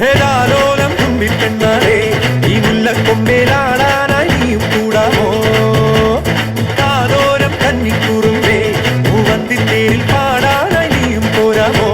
S8: ഹേതാലോലം തുമ്പിപ്പെണ്ണാളെ ഈ മുല്ലക്കൊമ്പേലാടാനായി നീയും കൂടാമോ? കാതോരം കന്നിക്കുറുമ്പേ മൂവന്തിത്തേരിൽ പാടാനായി നീയും പോരാമോ?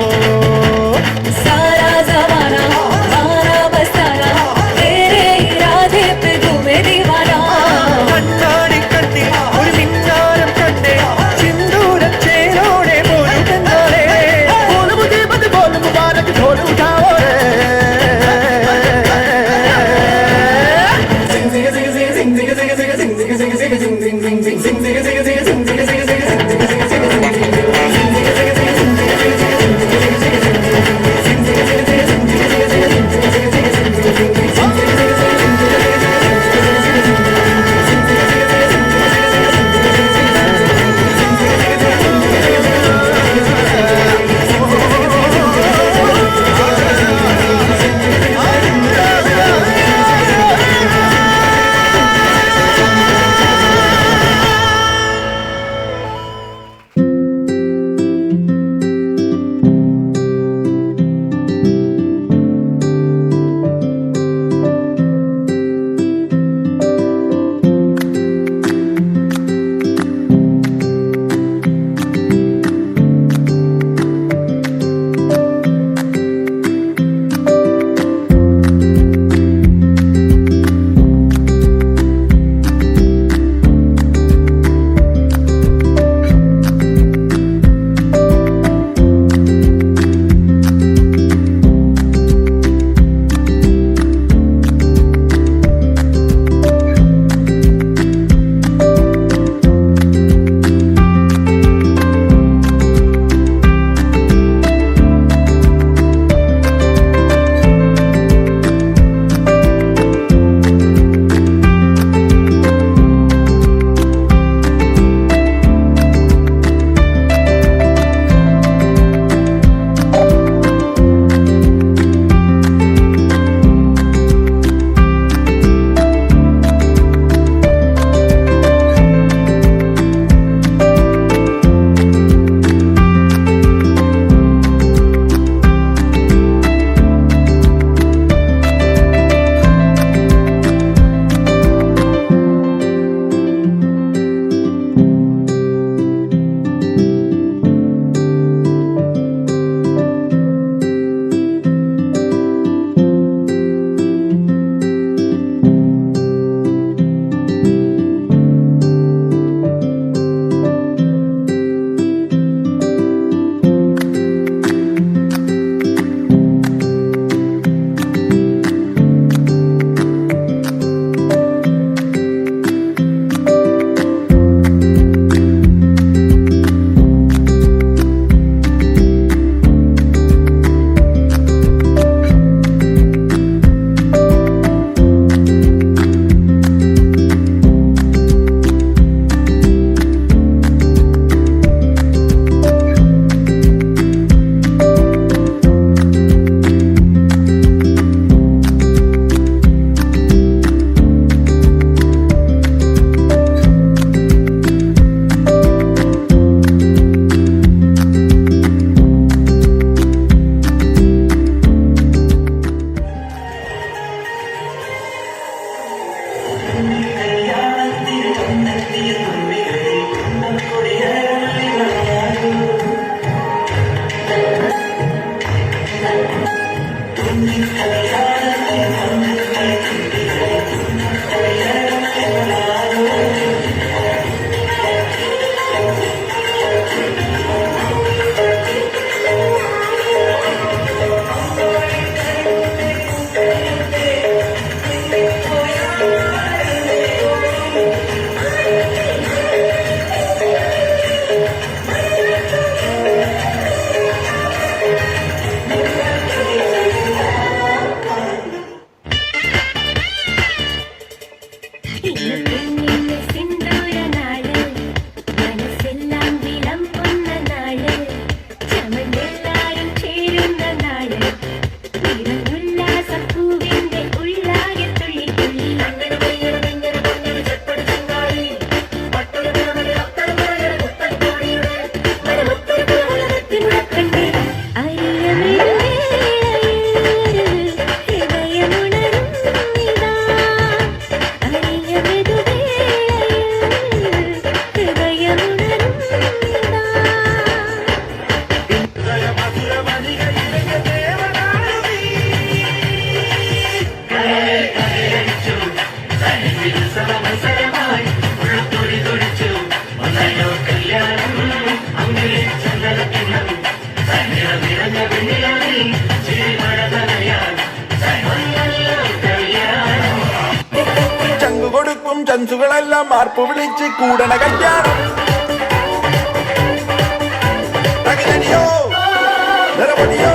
S8: കസ്റ്റൻസുകളെല്ലാം മാർപ്പ് വിളിച്ച് കൂടണ കല്യാണം. തകിലടിയോ നിറപൊടിയോ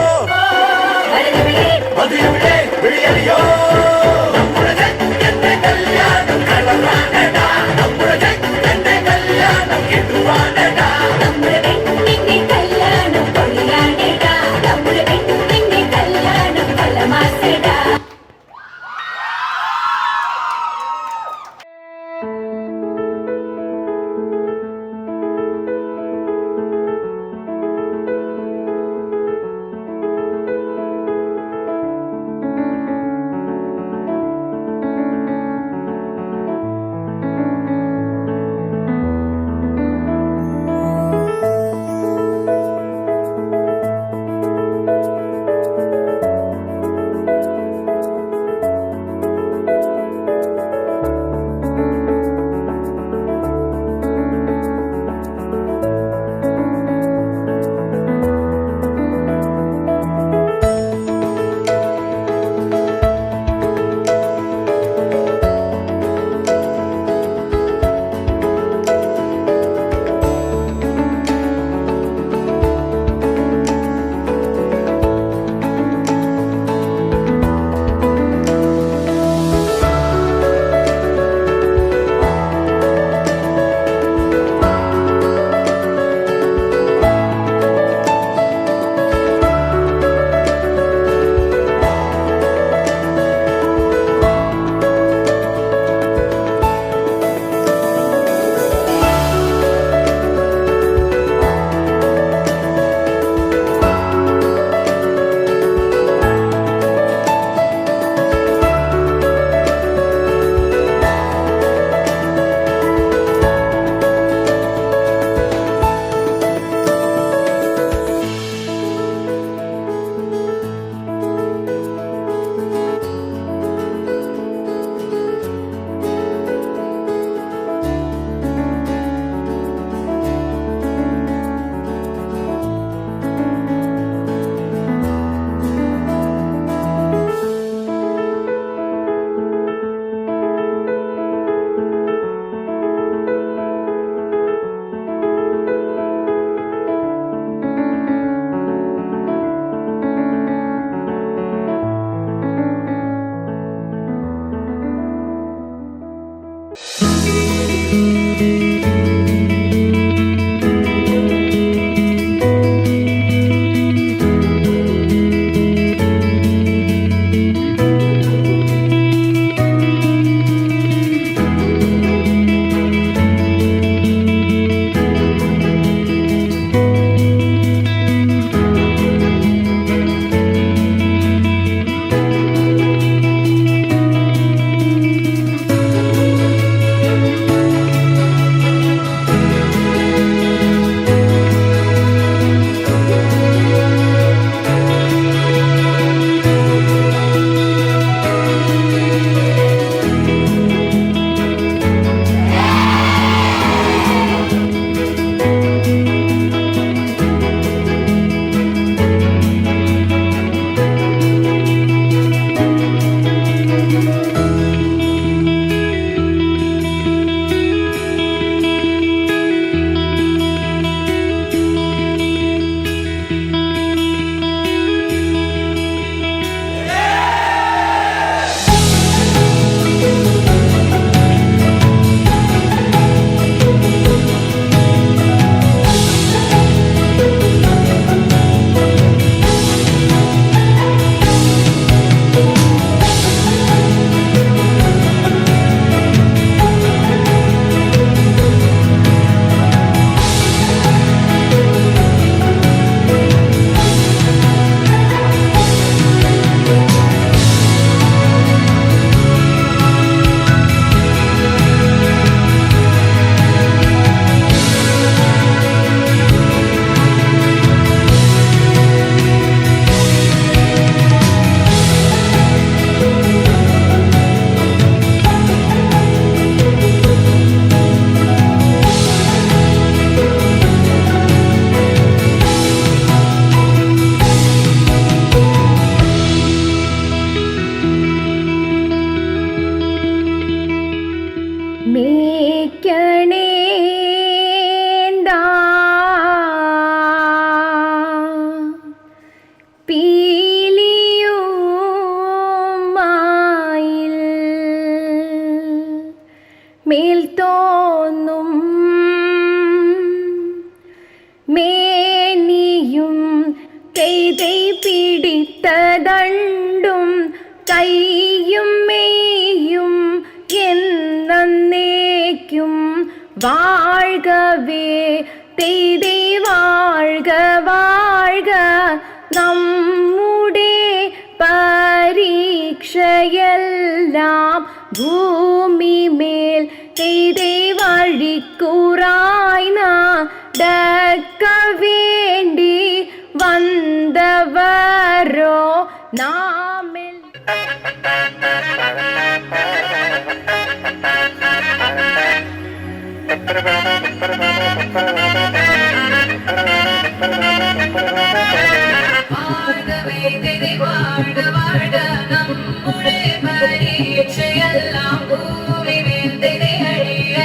S8: മധുരവിടെ വിളിയടിയോ നമ്മുടെ ചെക്കന്റെ കല്യാണം കളറാണെടാ, നമ്മുടെ ചെക്കന്റെ കല്യാണം കിട്ടുവാണെടാ.
S3: നമ്മുടെ പെണ്ണിന്റെ കല്യാണം പൊളിയാണെടാ, നമ്മുടെ പെണ്ണിന്റെ കല്യാണം കൊലമാസെടാ. മേനിയും പെയ്തൈ പിടിത്തതണ്ടും കൈയും മെയ്യും എന്നേക്കും വാഴ്കവേ തെയ്തൈ വാഴ്ക വാഴ്ക നമ്മുടെ പരീക്ഷയെല്ലാം ഭൂമിമേൽ തെയ്തൈ വഴിക്കുറായി നടക്ക വേണ്ടി വന്നവരോ നാമിൽ നമ്മുടെ പരീക്ഷയെല്ലാം ഭൂമിമേൽ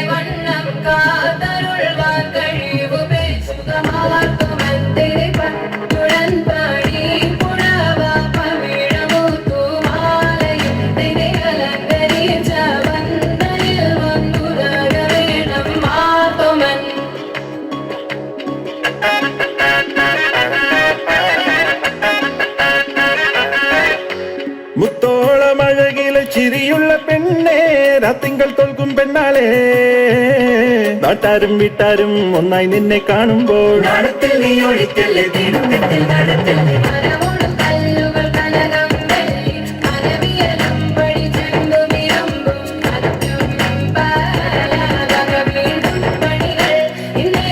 S3: വണ്ണം കാതരുൾവാൻ കഴിവു സുഖമാർക്കുമൻ പടി പുഴവ പവിഴമൂത്തുമാലയും അലങ്കരിച്ച വന്നനിൽ വന്നുതക വേണം മാത്തുമൻ.
S9: മുത്തോളമഴകിലെ ചിരിയുള്ള പെണ്ണേ രാത്തിങ്കൾ തോൽക്കും പെണ്ണാളെ നാട്ടാരും വീട്ടാരും ഒന്നായി നിന്നെ കാണുമ്പോൾ
S3: നടത്തിൽ നീ ഒഴിക്കല്ലേ തീരത്തിൽ നടത്തല്ലേ മരമോടും കല്ലുകൾ കനകം വെള്ളി കനവിയലും പടിച്ചെണ്ടു നിരമ്പും കലക്കും പലതക വീണ്ടും പണികൾ ഇന്നേ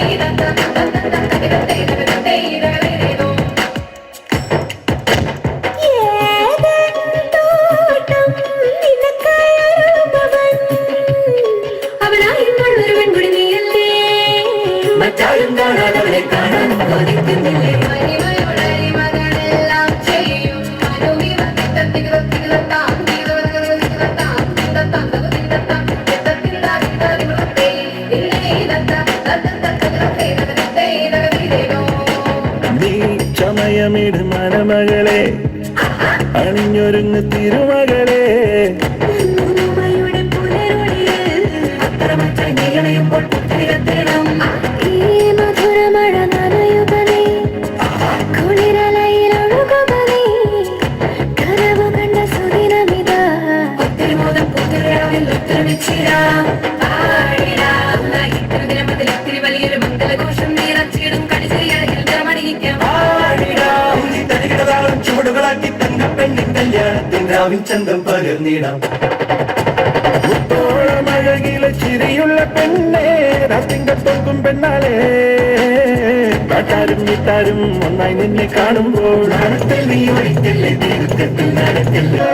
S8: മറ്റാരും കാണാതവരെ കാണാൻ കൊതിക്കുന്നില്ലേ
S3: മകളെല്ലാം ചെയ്യും
S9: നീ ചമയമിട് മനമകളെ അണിഞ്ഞൊരുങ്ങ് തിരുമകളെ
S3: മധുരമഴ നനയുകലേ കുളിരലയിലൊഴുകുകലേ കനവു കണ്ട സുദിനമിത ഒത്തിരി മോദം പൂത്തിരവിൽ ഉത്തരവിച്ചിടാം പാടിടാം ഇത്തിരി ദിനമതിൽ ഇത്തിരി വലിയൊരു മംഗളഘോഷം നിറച്ചിടും കടിച്ചെറിയഴകിൽ മണിയിക്കാം
S8: തരികിടതാളം ചുവടുകളാക്കി തങ്കപ്പെണ്ണിൻ കല്യാണത്തിൻ രാവിൻ ചന്തം പകർന്നിടാം.
S9: മുത്തോളമഴകിലെ ചിരിയുള്ള പെണ്ണേ രാത്തിങ്കൾ തോൽക്കും പെണ്ണാളെ നാട്ടാരും വീട്ടാരും ഒന്നായി നിന്നെ കാണുമ്പോൾ
S8: നടത്തിൽ നീ ഒഴിക്കല്ലേ തീരത്തിൽ നടത്തില്ലേ